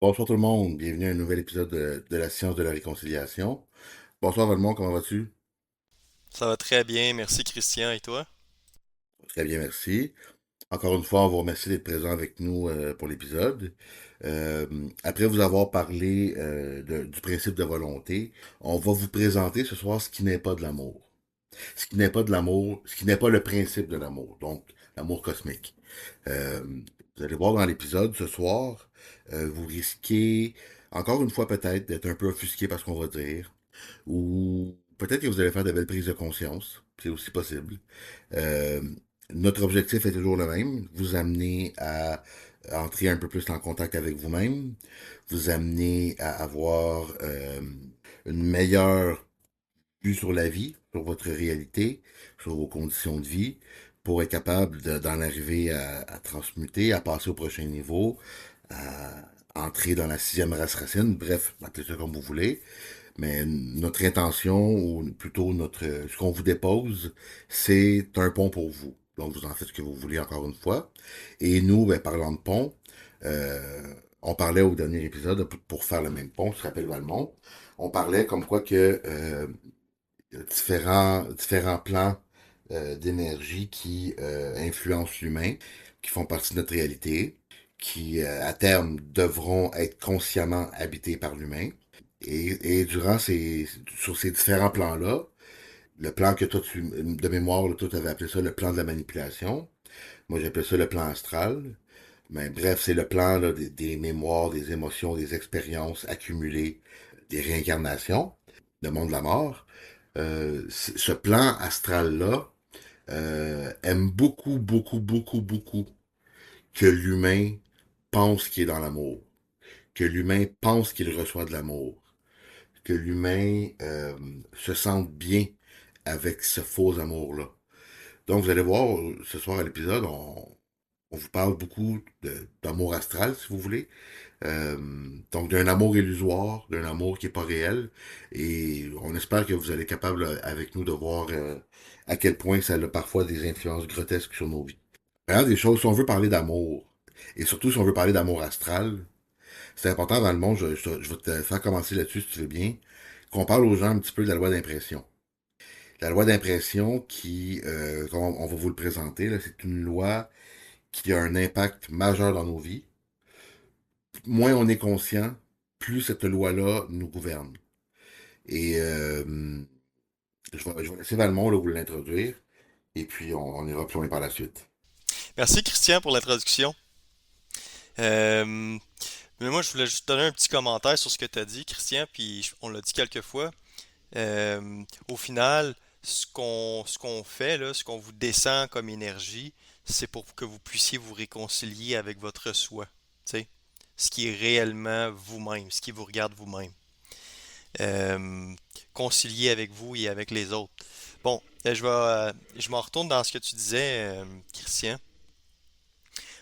Bonsoir tout le monde, bienvenue à un nouvel épisode de la science de la réconciliation. Bonsoir Valmont, comment vas-tu? Ça va très bien, merci Christian, et toi? Très bien, merci. Encore une fois, on vous remercie d'être présent avec nous pour l'épisode. Euh, Après vous avoir parlé du principe de volonté, on va vous présenter ce soir ce qui n'est pas de l'amour. Ce qui n'est pas de l'amour, ce qui n'est pas le principe de l'amour, donc l'amour cosmique. Euh, Vous allez voir dans l'épisode ce soir, vous risquez, encore une fois peut-être, d'être un peu offusqué par ce qu'on va dire. Ou peut-être que vous allez faire de belles prises de conscience. C'est aussi possible. Euh, Notre objectif est toujours le même, vous amener à entrer un peu plus en contact avec vous-même, vous amener à avoir une meilleure vue sur la vie, sur votre réalité, sur vos conditions de vie, pour être capable d'en arriver à transmuter, à passer au prochain niveau, à entrer dans la sixième race racine, bref, appelez ça comme vous voulez. Mais notre intention, ou plutôt ce qu'on vous dépose, c'est un pont pour vous. Donc, vous en faites ce que vous voulez encore une fois. Et nous, ben, parlant de pont, on parlait au dernier épisode, pour faire le même pont, tu te rappelles Valmont, on parlait comme quoi que il y a différents plans d'énergie qui influencent l'humain, qui font partie de notre réalité, qui à terme devront être consciemment habités par l'humain. Et sur ces différents plans-là, le plan que toi, de mémoire, là, toi, tu avais appelé ça le plan de la manipulation. Moi, j'appelle ça le plan astral. Mais bref, c'est le plan là, des mémoires, des émotions, des expériences accumulées, des réincarnations, le monde de la mort. Ce plan astral-là aime beaucoup, beaucoup, beaucoup, beaucoup que l'humain pense qu'il est dans l'amour, que l'humain pense qu'il reçoit de l'amour, que l'humain se sente bien avec ce faux amour-là. Donc, vous allez voir, ce soir à l'épisode, on vous parle beaucoup d'amour astral, si vous voulez. Euh, donc, d'un amour illusoire, d'un amour qui n'est pas réel. Et on espère que vous allez être capable, avec nous, de voir à quel point ça a parfois des influences grotesques sur nos vies. Regarde des choses, si on veut parler d'amour, et surtout si on veut parler d'amour astral, c'est important dans le monde, je vais te faire commencer là-dessus si tu veux bien, qu'on parle aux gens un petit peu de la loi d'impression. La loi d'impression qui, comme on va vous le présenter, là, c'est une loi qui a un impact majeur dans nos vies. Moins on est conscient, plus cette loi-là nous gouverne. Et je vais laisser Valmont là, vous l'introduire, et puis on ira plus loin par la suite. Merci Christian pour l'introduction. Euh, mais moi, je voulais juste donner un petit commentaire sur ce que tu as dit, Christian, puis on l'a dit quelques fois. Au final, ce qu'on fait, là, ce qu'on vous descend comme énergie, c'est pour que vous puissiez vous réconcilier avec votre soi, tu sais, ce qui est réellement vous-même, ce qui vous regarde vous-même. Euh, Concilier avec vous et avec les autres. Bon, je m'en retourne dans ce que tu disais, Christian.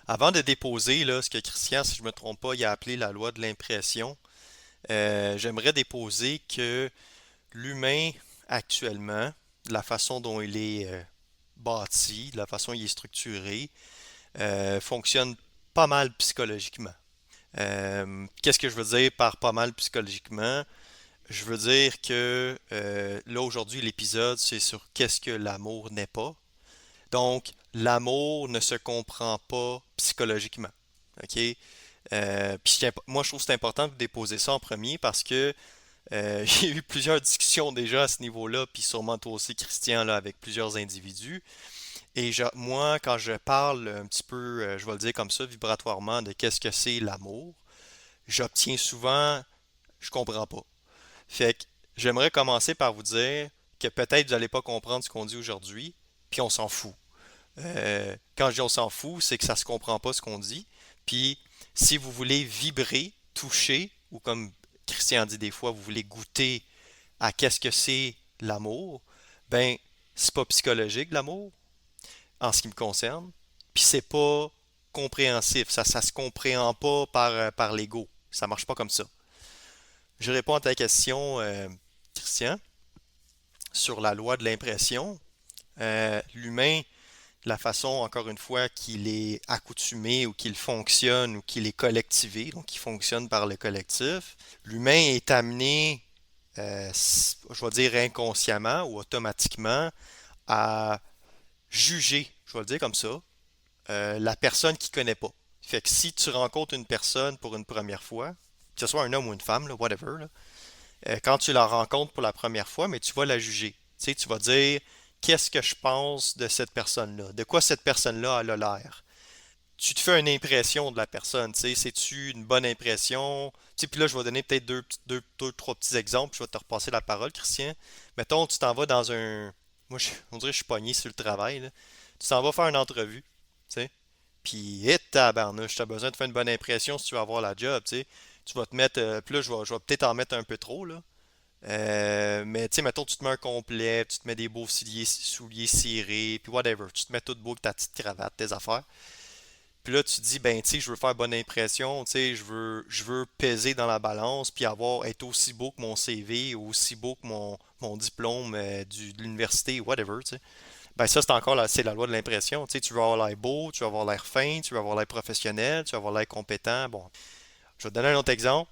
Avant de déposer là, ce que Christian, si je ne me trompe pas, il a appelé la loi de l'impression, j'aimerais déposer que l'humain actuellement, de la façon dont il est bâti, de la façon dont il est structuré, fonctionne pas mal psychologiquement. Qu'est-ce que je veux dire par pas mal psychologiquement? Je veux dire que là aujourd'hui l'épisode c'est sur qu'est-ce que l'amour n'est pas. Donc l'amour ne se comprend pas psychologiquement. OK? Puis moi, je trouve que c'est important de déposer ça en premier parce que j'ai eu plusieurs discussions déjà à ce niveau-là, puis sûrement toi aussi, Christian, là, avec plusieurs individus. Et moi, quand je parle un petit peu, je vais le dire comme ça, vibratoirement, de qu'est-ce que c'est l'amour, j'obtiens souvent, je comprends pas. Fait que j'aimerais commencer par vous dire que peut-être vous n'allez pas comprendre ce qu'on dit aujourd'hui, puis on s'en fout. Quand je dis on s'en fout, c'est que ça se comprend pas ce qu'on dit. Puis si vous voulez vibrer, toucher, ou comme Christian dit des fois, vous voulez goûter à qu'est-ce que c'est l'amour, ben c'est pas psychologique l'amour en ce qui me concerne. Puis c'est pas compréhensif, ça se comprend pas par l'ego. Ça marche pas comme ça. Je réponds à ta question, Christian, sur la loi de l'impression. L'humain la façon, encore une fois, qu'il est accoutumé ou qu'il fonctionne ou qu'il est collectivé, donc il fonctionne par le collectif, l'humain est amené, je vais dire inconsciemment ou automatiquement, à juger, je vais le dire comme ça, la personne qu'il connaît pas. Fait que si tu rencontres une personne pour une première fois, que ce soit un homme ou une femme, là, whatever, là, quand tu la rencontres pour la première fois, mais tu vas la juger. Tu sais, tu vas dire qu'est-ce que je pense de cette personne-là, de quoi cette personne-là elle a l'air. Tu te fais une impression de la personne, tu sais, c'est-tu une bonne impression? Tu sais, puis là, je vais donner peut-être trois petits exemples, je vais te repasser la parole, Christian. Mettons, tu t'en vas dans un. Moi, on dirait que je suis pogné sur le travail, là. Tu t'en vas faire une entrevue, tu sais. Puis, tabarnouche, tu as besoin de faire une bonne impression si tu veux avoir la job, tu sais. Tu vas te mettre. Puis là, je vais peut-être en mettre un peu trop, là. Mais tu sais, mettons, tu te mets un complet, tu te mets des beaux souliers cirés, puis whatever. Tu te mets tout beau avec ta petite cravate, tes affaires. Puis là, tu te dis, ben, tu sais, je veux faire bonne impression, tu sais, je veux peser dans la balance, puis être aussi beau que mon CV, aussi beau que mon diplôme de l'université, whatever, tu sais. Ben, ça, c'est encore c'est la loi de l'impression. Tu sais, tu veux avoir l'air beau, tu veux avoir l'air fin, tu veux avoir l'air professionnel, tu veux avoir l'air compétent. Bon, je vais te donner un autre exemple.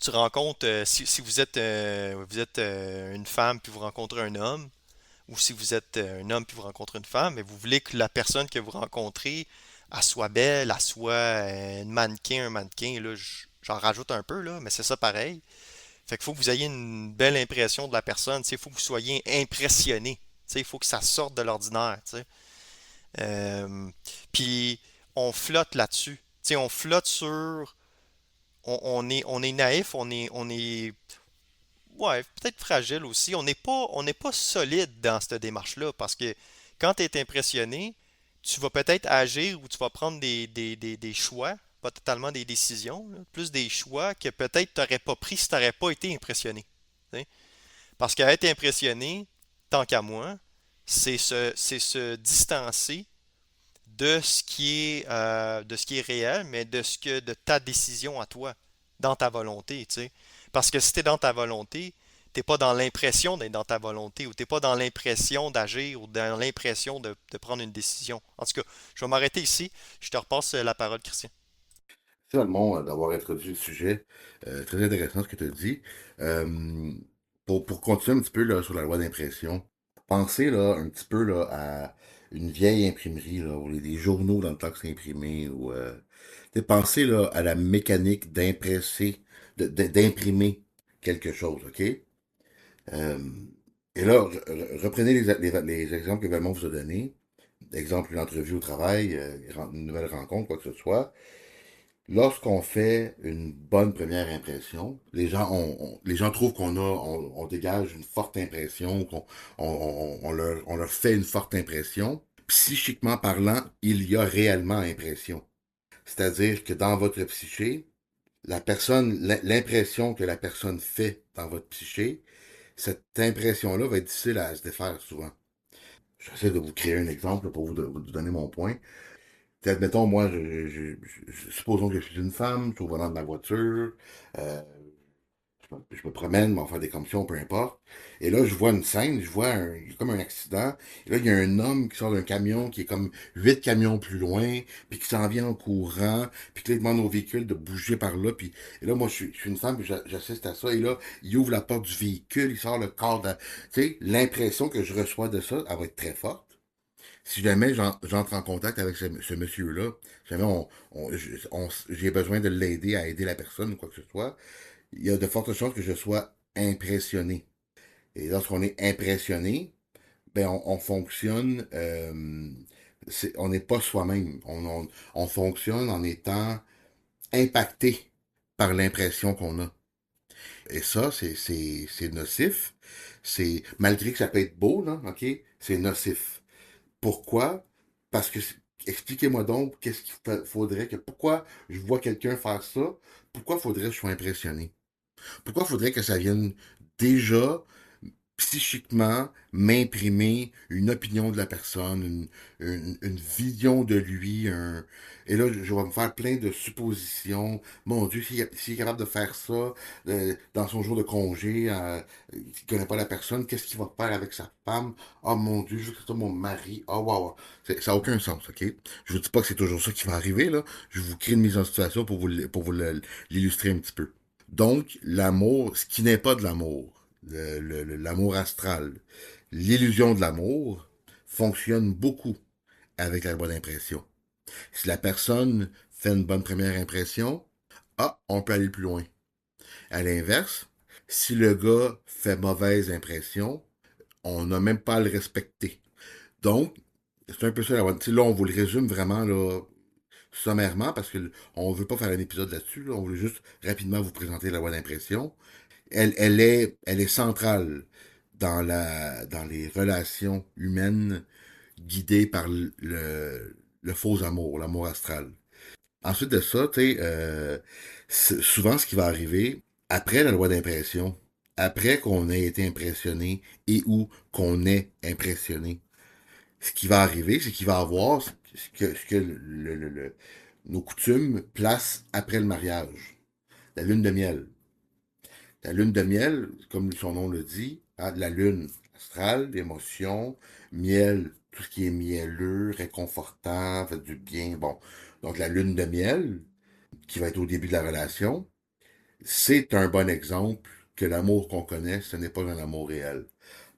Tu rencontres, si vous êtes une femme puis vous rencontrez un homme, ou si vous êtes un homme puis vous rencontrez une femme, mais vous voulez que la personne que vous rencontrez, elle soit belle, elle soit une mannequin, un mannequin, là, j'en rajoute un peu, là, mais c'est ça pareil. Fait qu'il faut que vous ayez une belle impression de la personne, il faut que vous soyez impressionné, il faut que ça sorte de l'ordinaire, tu sais. Euh, Puis on flotte là-dessus, on flotte sur, on est naïf, on est ouais, peut-être fragile aussi. On n'est pas solide dans cette démarche-là parce que quand tu es impressionné, tu vas peut-être agir ou tu vas prendre des choix, pas totalement des décisions, là, plus des choix que peut-être tu n'aurais pas pris si tu n'aurais pas été impressionné. Tu sais. Parce qu'à être impressionné, tant qu'à moi, c'est se distancer de ce qui est réel, mais de ta décision à toi, dans ta volonté, tu sais. Parce que si tu es dans ta volonté, t'es pas dans l'impression d'être dans ta volonté, ou t'es pas dans l'impression d'agir, ou dans l'impression de prendre une décision. En tout cas, je vais m'arrêter ici. Je te repasse la parole, Christian. Finalement, d'avoir introduit le sujet. Très intéressant ce que tu as dit. Euh, pour continuer un petit peu là, sur la loi d'impression, pensez là, un petit peu là, à une vieille imprimerie, là, où il y a des journaux dans le temps que c'est imprimé, ou pensez là, à la mécanique d'imprimer quelque chose, OK? Euh, et là, reprenez les exemples que Valmont vous a donnés. Exemple, une entrevue au travail, une nouvelle rencontre, quoi que ce soit. Lorsqu'on fait une bonne première impression, les gens trouvent on dégage une forte impression, on leur fait une forte impression. Psychiquement parlant, il y a réellement impression. C'est-à-dire que dans votre psyché, l'impression que la personne fait dans votre psyché, cette impression-là va être difficile à se défaire souvent. J'essaie de vous créer un exemple pour vous donner mon point. Admettons, moi, supposons que je suis une femme, je suis au volant de ma voiture, euh, je me promène, m'en faire des commissions, peu importe. Et là, je vois une scène, il y a comme un accident. Et là, il y a un homme qui sort d'un camion qui est comme 8 camions plus loin, puis qui s'en vient en courant, puis qui là, il demande au véhicule de bouger par là. Et là, moi, je suis une femme, puis j'assiste à ça. Et là, il ouvre la porte du véhicule, il sort le corps de... Tu sais, l'impression que je reçois de ça, elle va être très forte. Si jamais j'entre en contact avec ce monsieur-là, si jamais j'ai besoin de l'aider à aider la personne ou quoi que ce soit, il y a de fortes chances que je sois impressionné. Et lorsqu'on est impressionné, ben on fonctionne, on n'est pas soi-même. On fonctionne en étant impacté par l'impression qu'on a. Et ça, c'est nocif. Malgré que ça peut être beau, là, OK, c'est nocif. Pourquoi? Parce que, expliquez-moi donc, qu'est-ce qu'il faudrait pourquoi je vois quelqu'un faire ça, pourquoi faudrait que je sois impressionné? Pourquoi faudrait que ça vienne déjà psychiquement m'imprimer une opinion de la personne, une vision de lui, et là, je vais me faire plein de suppositions. Mon Dieu, s'il est capable de faire ça dans son jour de congé, il connaît pas la personne, qu'est-ce qu'il va faire avec sa femme? Oh mon Dieu, je veux que ce soit mon mari. Oh wow. Ça n'a aucun sens, ok? Je vous dis pas que c'est toujours ça qui va arriver, là. Je vous crée une mise en situation pour vous l'illustrer un petit peu. Donc, l'amour, ce qui n'est pas de l'amour, l'amour astral, l'illusion de l'amour fonctionne beaucoup avec la bonne impression. Si la personne fait une bonne première impression, on peut aller plus loin. À l'inverse, si le gars fait mauvaise impression, on n'a même pas à le respecter. Donc, c'est un peu ça la bonne. Là, on vous le résume vraiment là, sommairement parce que on veut pas faire un épisode là-dessus. Là. On veut juste rapidement vous présenter la bonne impression. Elle est centrale dans les relations humaines guidées par le faux amour, l'amour astral. Ensuite de ça, tu sais, souvent ce qui va arriver après la loi d'impression, après qu'on ait été impressionné et ou qu'on ait impressionné, ce qui va arriver, c'est qu'il va avoir ce que nos coutumes placent après le mariage, la lune de miel. La lune de miel, comme son nom le dit, la lune astrale, l'émotion, miel, tout ce qui est mielleux, réconfortant, fait du bien. Bon, donc la lune de miel, qui va être au début de la relation, c'est un bon exemple que l'amour qu'on connaît, ce n'est pas un amour réel.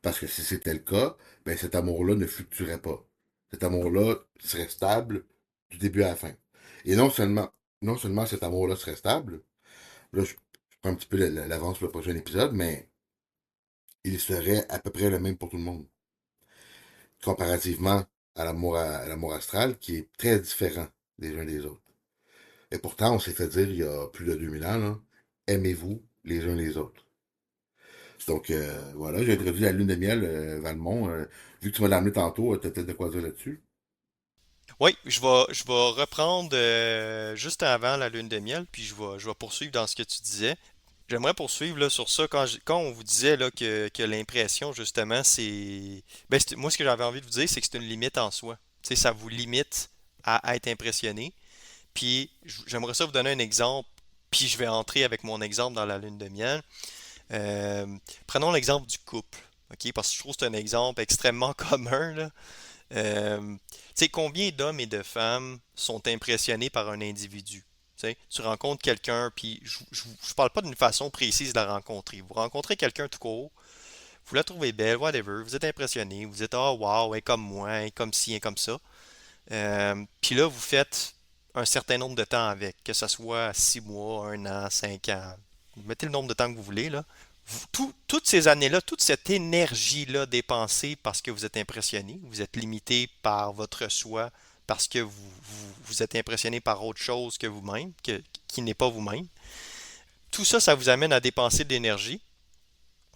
Parce que si c'était le cas, ben cet amour-là ne fluctuerait pas. Cet amour-là serait stable du début à la fin. Et non seulement cet amour-là serait stable, là je prends un petit peu l'avance pour le prochain épisode, mais il serait à peu près le même pour tout le monde. Comparativement à l'amour astral, qui est très différent des uns des autres. Et pourtant, on s'est fait dire il y a plus de 2000 ans, là, aimez-vous les uns les autres. Donc voilà, j'ai introduit la lune de miel, Valmont. Vu que tu m'as l'amené tantôt, tu as peut-être de quoi dire là-dessus. Oui, je vais reprendre juste avant la lune de miel, puis je vais poursuivre dans ce que tu disais. J'aimerais poursuivre là, sur ça quand on vous disait là, que l'impression, justement, c'est. Ben, moi, ce que j'avais envie de vous dire, c'est que c'est une limite en soi. Tu sais, ça vous limite à être impressionné. Puis, j'aimerais ça vous donner un exemple, puis je vais entrer avec mon exemple dans la lune de miel. Euh, Prenons l'exemple du couple, ok? Parce que je trouve que c'est un exemple extrêmement commun, là. Tu sais, combien d'hommes et de femmes sont impressionnés par un individu? Tu rencontres quelqu'un, puis je parle pas d'une façon précise de la rencontrer. Vous rencontrez quelqu'un tout court, vous la trouvez belle, whatever, vous êtes impressionné, vous êtes oh wow, elle est comme moi, elle est comme ci, elle est comme ça. Puis là, vous faites un certain nombre de temps avec, que ce soit 6 mois, 1 an, 5 ans. Vous mettez le nombre de temps que vous voulez, là. Toutes ces années-là, toute cette énergie-là dépensée parce que vous êtes impressionné, vous êtes limité par votre soi, parce que vous êtes impressionné par autre chose que vous-même, qui n'est pas vous-même. Tout ça, ça vous amène à dépenser de l'énergie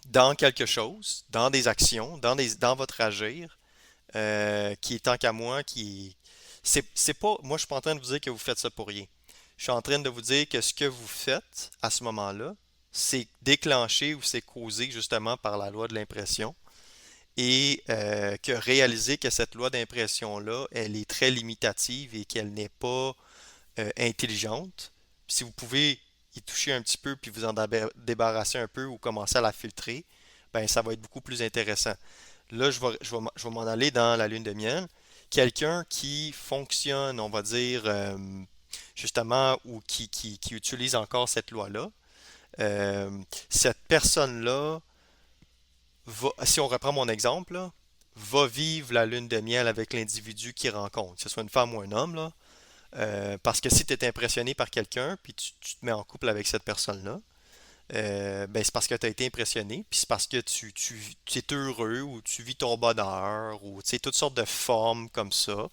dans quelque chose, dans des actions, dans votre agir, qui est tant qu'à moi, c'est pas, moi je suis pas en train de vous dire que vous faites ça pour rien. Je suis en train de vous dire que ce que vous faites à ce moment-là, c'est déclenché ou c'est causé justement par la loi de l'impression et que réaliser que cette loi d'impression-là, elle est très limitative et qu'elle n'est pas intelligente. Si vous pouvez y toucher un petit peu puis vous en débarrasser un peu ou commencer à la filtrer, ben ça va être beaucoup plus intéressant. Là, je vais m'en aller dans la lune de miel. Quelqu'un qui fonctionne, on va dire, justement, ou qui utilise encore cette loi-là, euh, cette personne-là si on reprend mon exemple, là, va vivre la lune de miel avec l'individu qu'il rencontre, que ce soit une femme ou un homme, là. Parce que si tu es impressionné par quelqu'un, puis tu te mets en couple avec cette personne-là, ben c'est parce que tu as été impressionné, puis c'est parce que tu es heureux ou tu vis ton bonheur, ou tu sais, toutes sortes de formes comme ça,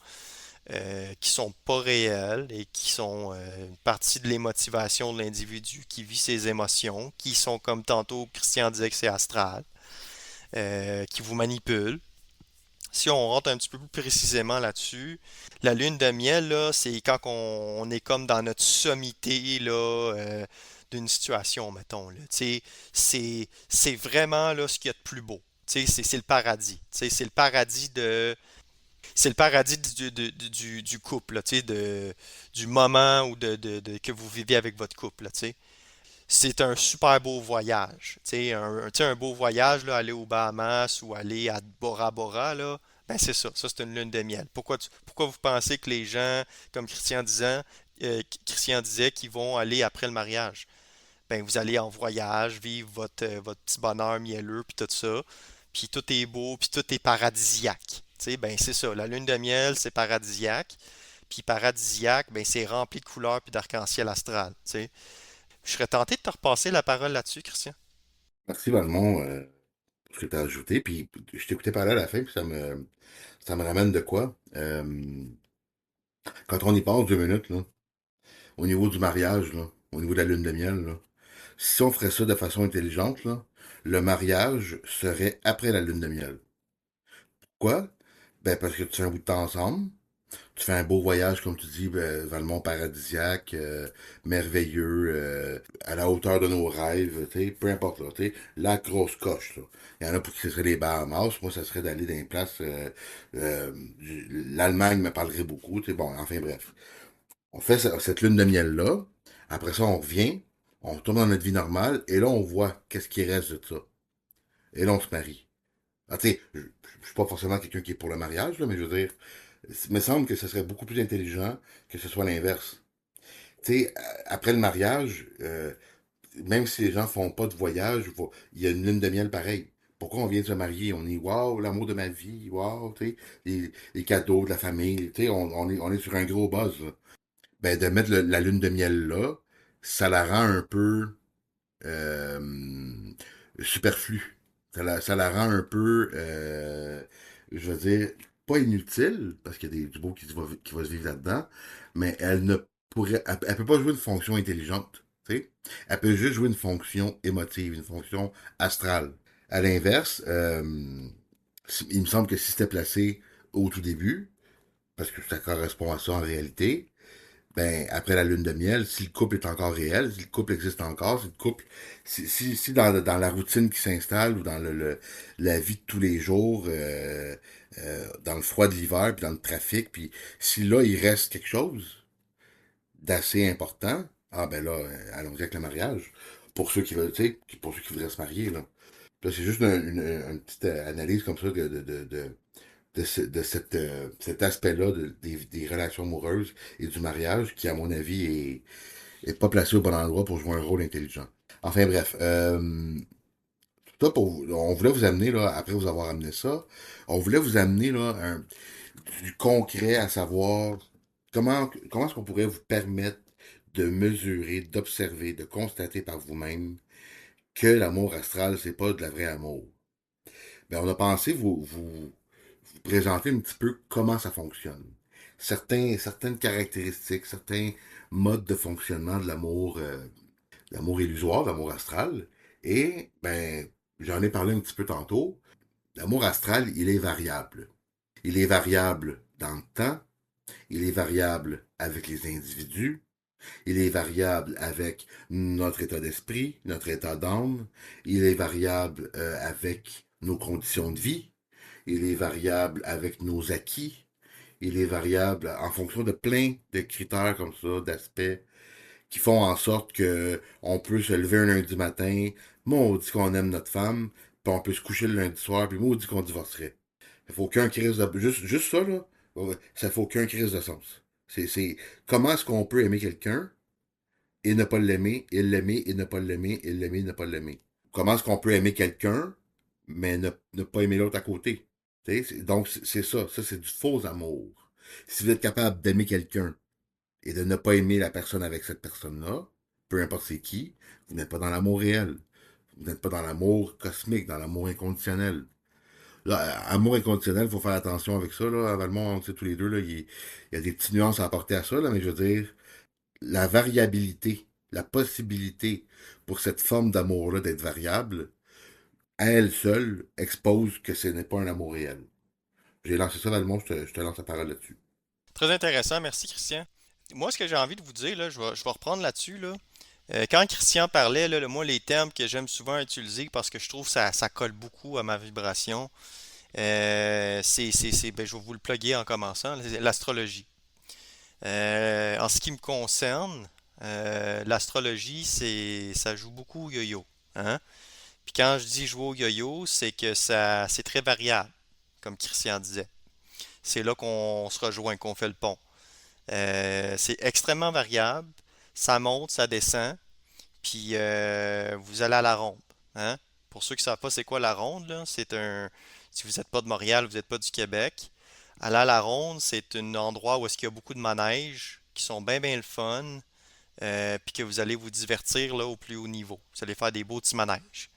qui sont pas réelles et qui sont une partie de les motivations de l'individu qui vit ses émotions, qui sont, comme tantôt Christian disait que c'est astral, qui vous manipulent. Si on rentre un petit peu plus précisément là-dessus, la lune de miel, là, c'est quand on est comme dans notre sommité là, d'une situation, mettons. Là. Tu sais, c'est vraiment là, ce qu'il y a de plus beau. Tu sais, c'est le paradis. Tu sais, c'est le paradis du couple, là, tu sais, du moment ou que vous vivez avec votre couple, là, tu sais. C'est un super beau voyage. Tu sais, tu sais, un beau voyage, là, aller aux Bahamas ou aller à Bora Bora, là, ben c'est ça. Ça, c'est une lune de miel. Pourquoi vous pensez que les gens, comme Christian disait, qu'ils vont aller après le mariage? Ben, vous allez en voyage, vivre votre petit bonheur mielleux, puis tout ça. Puis tout est beau, puis tout est paradisiaque. Tu sais, ben c'est ça. La lune de miel, c'est paradisiaque. Puis paradisiaque, ben c'est rempli de couleurs puis d'arc-en-ciel astral. Tu sais. Je serais tenté de te repasser la parole là-dessus, Christian. Merci Valmont pour ce que tu as ajouté. Puis je t'écoutais parler à la fin, puis ça me ramène de quoi? Quand on y passe 2 minutes, là, au niveau du mariage, là, au niveau de la lune de miel, là, si on ferait ça de façon intelligente, là, le mariage serait après la lune de miel. Pourquoi? Ben parce que tu fais un bout de temps ensemble, tu fais un beau voyage, comme tu dis, ben, vers le monde paradisiaque, merveilleux, à la hauteur de nos rêves, tu sais, peu importe, là, tu sais, la grosse coche, là. Il y en a pour qui ce serait les Bahamas, moi, ça serait d'aller dans les places, l'Allemagne me parlerait beaucoup, tu sais, bon, enfin bref. On fait cette lune de miel-là, après ça, on revient, on retourne dans notre vie normale, et là, on voit qu'est-ce qui reste de ça. Et là, on se marie. Ah, tu sais, je suis pas forcément quelqu'un qui est pour le mariage, là, mais je veux dire, il me semble que ce serait beaucoup plus intelligent que ce soit l'inverse. Tu sais, après le mariage, même si les gens font pas de voyage, il y a une lune de miel pareil. Pourquoi on vient de se marier? On est waouh, l'amour de ma vie, waouh, tu sais, les cadeaux de la famille, tu sais, on est sur un gros buzz, là. Ben, de mettre la lune de miel là, ça la rend un peu superflue. Ça la rend un peu, je veux dire, pas inutile, parce qu'il y a du beau qui va se vivre là-dedans, mais elle ne elle peut pas jouer une fonction intelligente, tu sais. Elle peut juste jouer une fonction émotive, une fonction astrale. À l'inverse, il me semble que si c'était placé au tout début, parce que ça correspond à ça en réalité, ben, après la lune de miel, si le couple est encore réel, si le couple existe encore, si le couple, si dans la routine qui s'installe ou dans la vie de tous les jours, dans le froid de l'hiver, puis dans le trafic, puis si là, il reste quelque chose d'assez important, ah ben là, allons-y avec le mariage. Pour ceux qui veulent, tu sais, pour ceux qui voudraient se marier, là. Là, c'est juste une petite analyse comme ça de cet aspect-là des relations amoureuses et du mariage qui, à mon avis, est pas placé au bon endroit pour jouer un rôle intelligent. Enfin bref, on voulait vous amener, là, après vous avoir amené ça, on voulait vous amener là, du concret à savoir comment est-ce qu'on pourrait vous permettre de mesurer, d'observer, de constater par vous-même que l'amour astral, c'est pas de la vraie amour. Ben, on a pensé vous présenter un petit peu comment ça fonctionne. Certaines caractéristiques, certains modes de fonctionnement de l'amour illusoire, de l'amour astral. Et, ben, j'en ai parlé un petit peu tantôt. L'amour astral, il est variable. Il est variable dans le temps, il est variable avec les individus, il est variable avec notre état d'esprit, notre état d'âme, il est variable avec nos conditions de vie, il est variable avec nos acquis, il est variable en fonction de plein de critères comme ça, d'aspects qui font en sorte que on peut se lever un lundi matin, maudit qu'on aime notre femme, puis on peut se coucher le lundi soir, puis maudit qu'on divorcerait. Il faut aucun crise de... Juste ça, là, ça fait aucun crise de sens. Comment est-ce qu'on peut aimer quelqu'un et ne pas l'aimer et ne pas l'aimer, et l'aimer et ne pas l'aimer? Comment est-ce qu'on peut aimer quelqu'un, mais ne pas aimer l'autre à côté? Donc, c'est ça. Ça, c'est du faux amour. Si vous êtes capable d'aimer quelqu'un et de ne pas aimer la personne avec cette personne-là, peu importe c'est qui, vous n'êtes pas dans l'amour réel. Vous n'êtes pas dans l'amour cosmique, dans l'amour inconditionnel. Là, amour inconditionnel, il faut faire attention avec ça. Là. À Valmont, on le sait tous les deux, là, il y a des petites nuances à apporter à ça, là, mais je veux dire, la variabilité, la possibilité pour cette forme d'amour-là d'être variable, à elle seule, expose que ce n'est pas un amour réel. J'ai lancé ça, Valmont, je te lance la parole là-dessus. Très intéressant, merci Christian. Moi, ce que j'ai envie de vous dire, là, je vais reprendre là-dessus, là. Quand Christian parlait, là, moi, les termes que j'aime souvent utiliser parce que je trouve que ça colle beaucoup à ma vibration, ben, je vais vous le plugger en commençant, c'est l'astrologie. En ce qui me concerne, l'astrologie, ça joue beaucoup au yo-yo. Hein? Puis quand je dis jouer au yo-yo, c'est que c'est très variable, comme Christian disait. C'est là qu'on se rejoint, qu'on fait le pont. C'est extrêmement variable. Ça monte, ça descend. Puis vous allez à la ronde. Hein? Pour ceux qui ne savent pas c'est quoi la ronde, là, si vous n'êtes pas de Montréal, vous n'êtes pas du Québec, aller à la ronde, c'est un endroit où est-ce qu'il y a beaucoup de manèges qui sont bien bien le fun, puis que vous allez vous divertir là, au plus haut niveau. Vous allez faire des beaux petits manèges.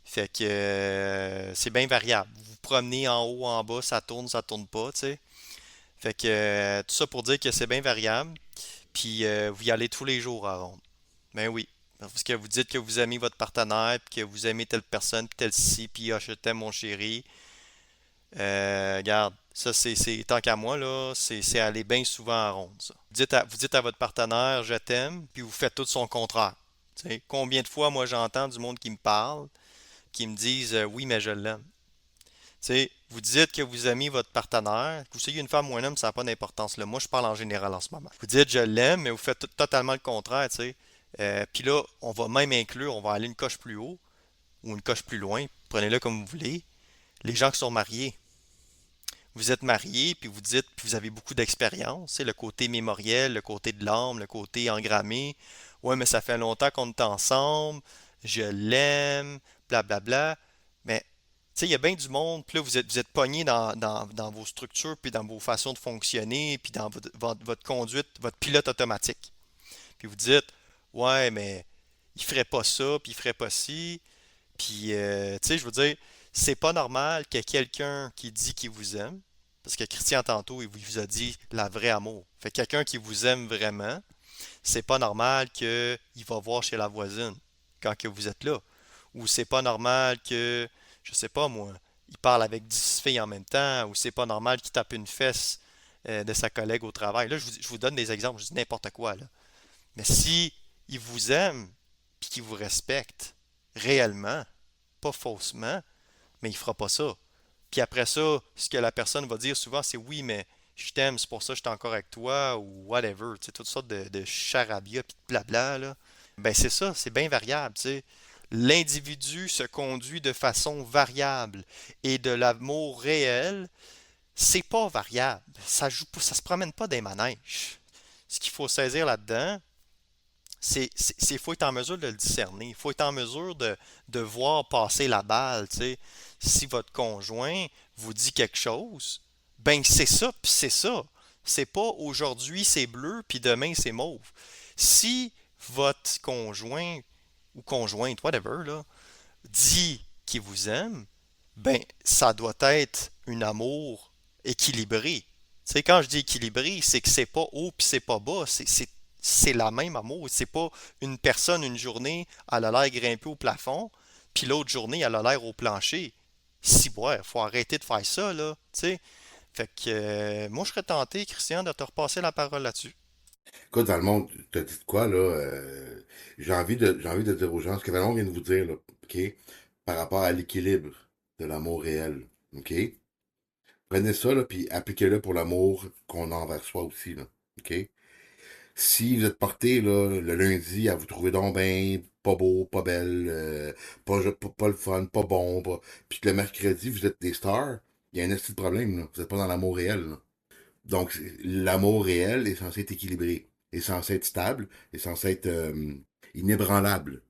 Fait que c'est bien variable. Vous vous promenez en haut, en bas, ça tourne pas, tu sais. Fait que tout ça pour dire que c'est bien variable. Puis vous y allez tous les jours à ronde. Ben oui. Parce que vous dites que vous aimez votre partenaire, puis que vous aimez telle personne, puis telle ci, puis ah, je t'aime mon chéri. Regarde, ça tant qu'à moi, là, c'est aller bien souvent en ronde, ça. Vous dites à votre partenaire je t'aime, puis vous faites tout son contraire. Tu sais, combien de fois moi j'entends du monde qui me parle, qui me disent oui, mais je l'aime. Tu sais, vous dites que vous aimez votre partenaire, que vous soyez une femme ou un homme, ça n'a pas d'importance là. Moi, je parle en général en ce moment. Vous dites je l'aime, mais vous faites totalement le contraire, tu sais. Puis là, on va même inclure, on va aller une coche plus haut ou une coche plus loin, prenez-le comme vous voulez, les gens qui sont mariés. Vous êtes marié, puis vous dites, puis vous avez beaucoup d'expérience, c'est le côté mémoriel, le côté de l'âme, le côté engrammé. Ouais, mais ça fait longtemps qu'on est ensemble, je l'aime, blablabla. Mais, tu sais, il y a bien du monde, puis là, vous êtes pogné dans vos structures, puis dans vos façons de fonctionner, puis dans votre conduite, votre pilote automatique. Puis vous dites, ouais, mais il ferait pas ça, puis il ferait pas ci. Puis, tu sais, je veux dire, c'est pas normal qu'il y ait quelqu'un qui dit qu'il vous aime, parce que Christian tantôt, il vous a dit la vraie amour. Fait que quelqu'un qui vous aime vraiment, c'est pas normal qu'il va voir chez la voisine quand que vous êtes là. Ou c'est pas normal que, je sais pas moi, il parle avec 10 filles en même temps, ou c'est pas normal qu'il tape une fesse de sa collègue au travail. Là, je vous donne des exemples, je dis n'importe quoi, là. Mais si il vous aime, puis qu'il vous respecte réellement, pas faussement, mais il fera pas ça. Puis après ça, ce que la personne va dire souvent, c'est oui, mais je t'aime, c'est pour ça que je suis encore avec toi, ou whatever, tu sais, toutes sortes de charabia puis de blabla, là. Ben c'est ça, c'est bien variable, tu sais. L'individu se conduit de façon variable et de l'amour réel, c'est pas variable. Ça joue pas, ça se promène pas des manèges. Ce qu'il faut saisir là-dedans, faut être en mesure de le discerner. Il faut être en mesure de voir passer la balle, tu sais. Si votre conjoint vous dit quelque chose, ben c'est ça, puis c'est ça. C'est pas aujourd'hui c'est bleu, puis demain c'est mauve. Si votre conjoint ou conjointe, whatever, là, dit qu'il vous aime, ben ça doit être un amour équilibré. Tu sais, quand je dis équilibré, c'est que c'est pas haut puis c'est pas bas, c'est la même amour. C'est pas une personne une journée, elle a l'air grimpée au plafond, puis l'autre journée, elle a l'air au plancher. Si, ouais, faut arrêter de faire ça, là, tu sais. Fait que moi, je serais tenté, Christian, de te repasser la parole là-dessus. Écoute, dans le monde, t'as dit de quoi, là? J'ai envie de dire aux gens ce que Valon vient de vous dire, là, OK? Par rapport à l'équilibre de l'amour réel, OK? Prenez ça, là, puis appliquez-le pour l'amour qu'on a envers soi aussi, là, OK? Si vous êtes porté, là, le lundi, à vous trouver donc ben pas beau, pas belle, pas le fun, pas bon, puis que le mercredi, vous êtes des stars, il y a un petit problème, là. Vous n'êtes pas dans l'amour réel, là. Donc, l'amour réel est censé être équilibré, est censé être stable, est censé être inébranlable.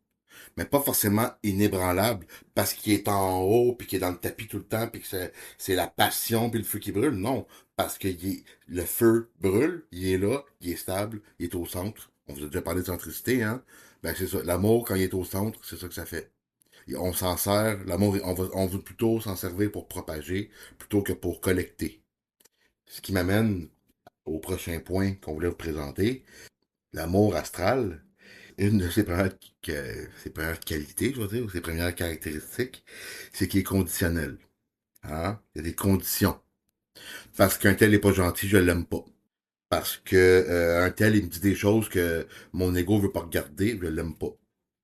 Mais pas forcément inébranlable parce qu'il est en haut, puis qu'il est dans le tapis tout le temps, puis que c'est la passion, puis le feu qui brûle. Non, parce que le feu brûle, il est là, il est stable, il est au centre. On vous a déjà parlé de centricité, hein? Ben c'est ça. L'amour, quand il est au centre, c'est ça que ça fait. Et on s'en sert, l'amour, on veut plutôt s'en servir pour propager plutôt que pour collecter. Ce qui m'amène au prochain point qu'on voulait vous présenter, l'amour astral. Une de ses premières qualités, je veux dire, ou ses premières caractéristiques, c'est qu'il est conditionnel. Hein? Il y a des conditions. Parce qu'un tel n'est pas gentil, je l'aime pas. parce que un tel, il me dit des choses que mon ego veut pas regarder, je l'aime pas.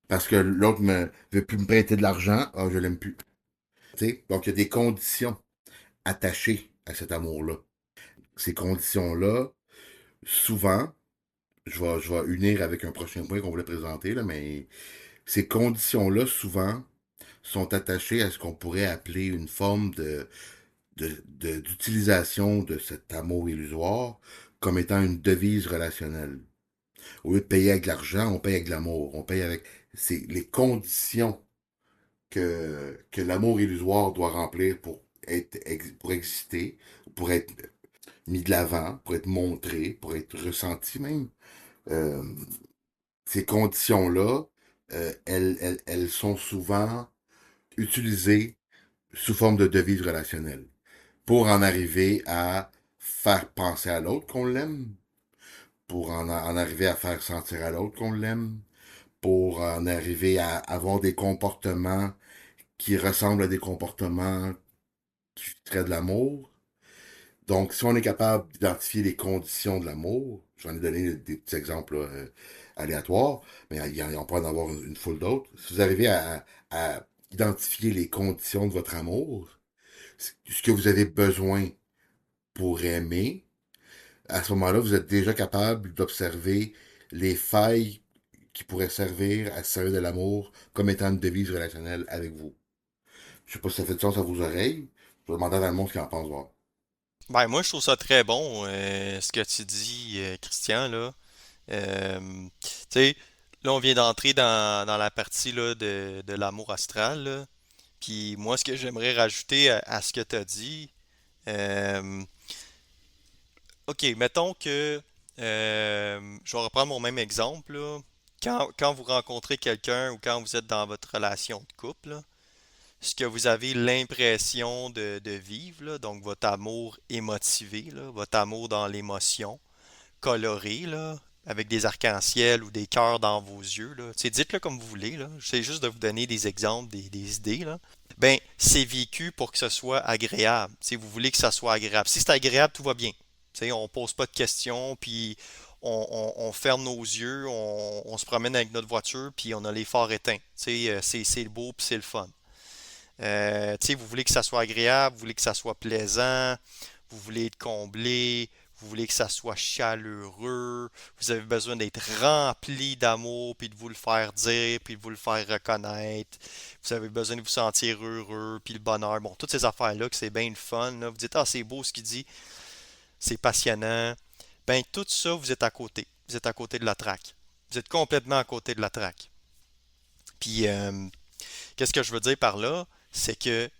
Parce que l'autre me veut plus me prêter de l'argent, ah, je l'aime plus. Tu sais? Donc, il y a des conditions attachées à cet amour-là. Ces conditions-là, souvent, je vais unir avec un prochain point qu'on voulait présenter, là, mais ces conditions-là, souvent, sont attachées à ce qu'on pourrait appeler une forme d'utilisation de cet amour illusoire comme étant une devise relationnelle. Au lieu de payer avec de l'argent, on paye avec de l'amour. On paye avec. C'est les conditions que l'amour illusoire doit remplir pour exister, pour être mis de l'avant, pour être montré, pour être ressenti même. Euh, Ces conditions-là, elles sont souvent utilisées sous forme de devise relationnelle pour en arriver à faire penser à l'autre qu'on l'aime, pour en arriver à faire sentir à l'autre qu'on l'aime, pour en arriver à avoir des comportements qui ressemblent à des comportements qui seraient de l'amour. Donc, si on est capable d'identifier les conditions de l'amour, j'en ai donné des petits exemples là, aléatoires, mais on peut en avoir une foule d'autres. Si vous arrivez à identifier les conditions de votre amour, ce que vous avez besoin pour aimer, à ce moment-là, vous êtes déjà capable d'observer les failles qui pourraient servir à se servir de l'amour comme étant une devise relationnelle avec vous. Je sais pas si ça fait du sens à vos oreilles. Je vais demander à Valmont ce qu'il en pense voir. Ben, moi, je trouve ça très bon, ce que tu dis, Christian, là. Tu sais, là, on vient d'entrer dans la partie là, de l'amour astral, là. Puis moi, ce que j'aimerais rajouter à ce que tu as dit, euh, OK, mettons que je vais reprendre mon même exemple, là. Quand vous rencontrez quelqu'un ou quand vous êtes dans votre relation de couple, là, ce que vous avez l'impression de vivre, là, donc votre amour émotivé, là, votre amour dans l'émotion, coloré, là, avec des arcs-en-ciel ou des cœurs dans vos yeux, là. Tu sais, dites-le comme vous voulez, là. J'essaie juste de vous donner des exemples, des idées, là. Ben, c'est vécu pour que ce soit agréable. Tu sais, vous voulez que ça soit agréable. Si c'est agréable, tout va bien. Tu sais, on pose pas de questions, puis on ferme nos yeux, on se promène avec notre voiture, puis on a les phares éteints. Tu sais, c'est beau, puis c'est le fun. Tu sais, vous voulez que ça soit agréable, vous voulez que ça soit plaisant, vous voulez être comblé, vous voulez que ça soit chaleureux, vous avez besoin d'être rempli d'amour, puis de vous le faire dire, puis de vous le faire reconnaître. Vous avez besoin de vous sentir heureux, puis le bonheur. Bon, toutes ces affaires-là, que c'est bien le fun, là. Vous dites, ah, c'est beau ce qu'il dit, c'est passionnant. Ben, tout ça, vous êtes à côté. Vous êtes à côté de la traque. Vous êtes complètement à côté de la traque. Puis, qu'est-ce que je veux dire par là? C'est que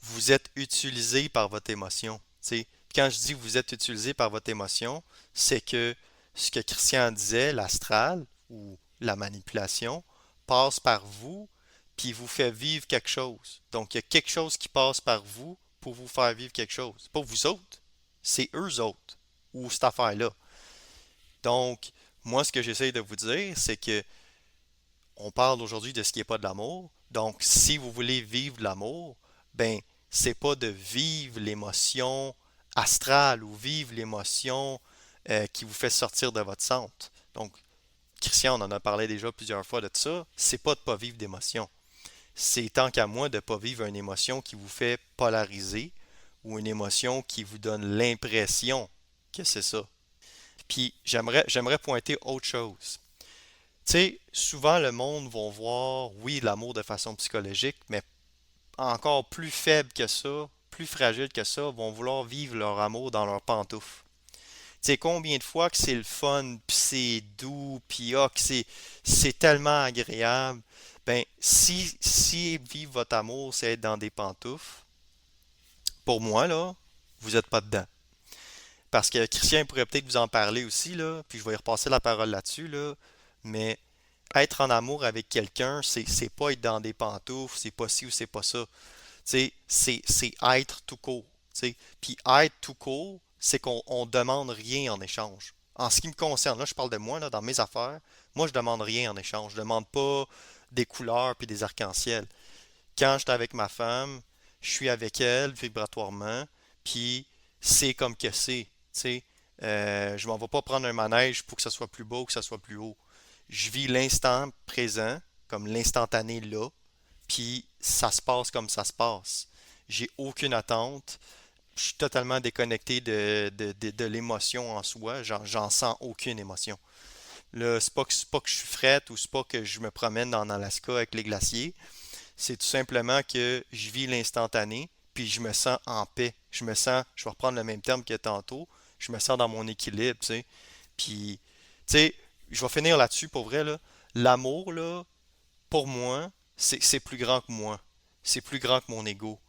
vous êtes utilisé par votre émotion. T'sais, quand je dis que vous êtes utilisé par votre émotion, c'est que ce que Christian disait, l'astral ou la manipulation, passe par vous, puis vous fait vivre quelque chose. Donc, il y a quelque chose qui passe par vous pour vous faire vivre quelque chose. Pas vous autres, c'est eux autres, ou cette affaire-là. Donc, moi, ce que j'essaie de vous dire, c'est que on parle aujourd'hui de ce qui n'est pas de l'amour. Donc, si vous voulez vivre l'amour, ben, c'est pas de vivre l'émotion astrale ou vivre l'émotion qui vous fait sortir de votre centre. Donc, Christian, on en a parlé déjà plusieurs fois de ça. C'est pas de pas vivre d'émotion. C'est tant qu'à moi de ne pas vivre une émotion qui vous fait polariser ou une émotion qui vous donne l'impression que c'est ça. Puis j'aimerais pointer autre chose. Tu sais, souvent le monde va voir, oui, l'amour de façon psychologique, mais encore plus faible que ça, plus fragile que ça, vont vouloir vivre leur amour dans leurs pantoufles. Tu sais, combien de fois que c'est le fun, puis c'est doux, puis que c'est tellement agréable. Ben, si vivre votre amour, c'est être dans des pantoufles, pour moi, là, vous n'êtes pas dedans. Parce que Christian pourrait peut-être vous en parler aussi, là, puis je vais y repasser la parole là-dessus, là, mais être en amour avec quelqu'un, c'est pas être dans des pantoufles, c'est pas ci ou c'est pas ça. C'est être tout court. T'sais. Puis être tout court, c'est qu'on demande rien en échange. En ce qui me concerne, là, je parle de moi, là, dans mes affaires, moi, je demande rien en échange. Je demande pas des couleurs puis des arcs-en-ciel. Quand je suis avec ma femme, je suis avec elle vibratoirement, puis c'est comme que c'est. Tu sais, Je m'en vais pas prendre un manège pour que ça soit plus bas ou que ça soit plus haut. Je vis l'instant présent, comme l'instantané là, puis ça se passe comme ça se passe. J'ai aucune attente. Je suis totalement déconnecté de l'émotion en soi. J'en sens aucune émotion. Là, c'est pas que je suis frette ou c'est pas que je me promène en Alaska avec les glaciers. C'est tout simplement que je vis l'instantané, puis je me sens en paix. Je vais reprendre le même terme que tantôt, je me sens dans mon équilibre, tu sais. Puis, tu sais, je vais finir là-dessus pour vrai, là. L'amour, là, pour moi, c'est plus grand que moi. C'est plus grand que mon ego.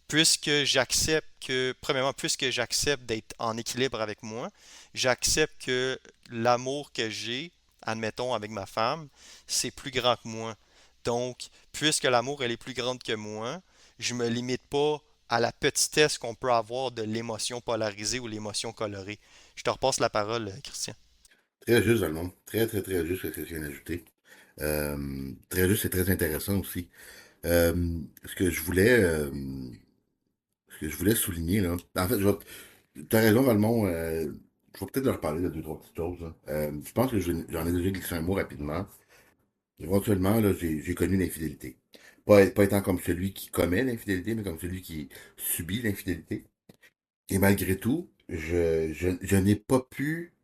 Premièrement, puisque j'accepte d'être en équilibre avec moi, j'accepte que l'amour que j'ai, admettons, avec ma femme, c'est plus grand que moi. Donc, puisque l'amour, elle est plus grande que moi, je me limite pas à la petitesse qu'on peut avoir de l'émotion polarisée ou l'émotion colorée. Je te repasse la parole, Christian. Très juste, Valmont. Très, très, très juste ce que tu viens d'ajouter. Très juste et très intéressant aussi. Euh, ce que je voulais, ce que je voulais souligner, là. En fait, t'as raison, Valmont. Je vais peut-être leur parler de deux, trois petites choses, là. Je pense que j'en ai déjà glissé un mot rapidement. Éventuellement, là, j'ai connu l'infidélité. Pas étant comme celui qui commet l'infidélité, mais comme celui qui subit l'infidélité. Et malgré tout, je n'ai pas pu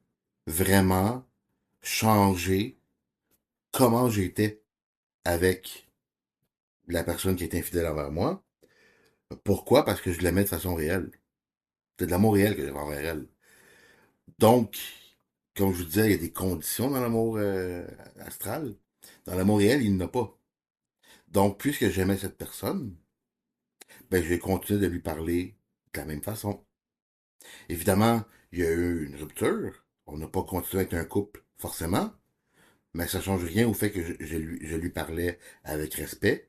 vraiment changer comment j'étais avec la personne qui est infidèle envers moi. Pourquoi? Parce que je l'aimais de façon réelle. C'est de l'amour réel que j'avais envers elle. Donc, comme je vous disais, il y a des conditions dans l'amour astral. Dans l'amour réel, il n'y en a pas. Donc, puisque j'aimais cette personne, ben, je vais continuer de lui parler de la même façon. Évidemment, il y a eu une rupture. On n'a pas continué à être un couple, forcément. Mais ça change rien au fait que je lui parlais avec respect.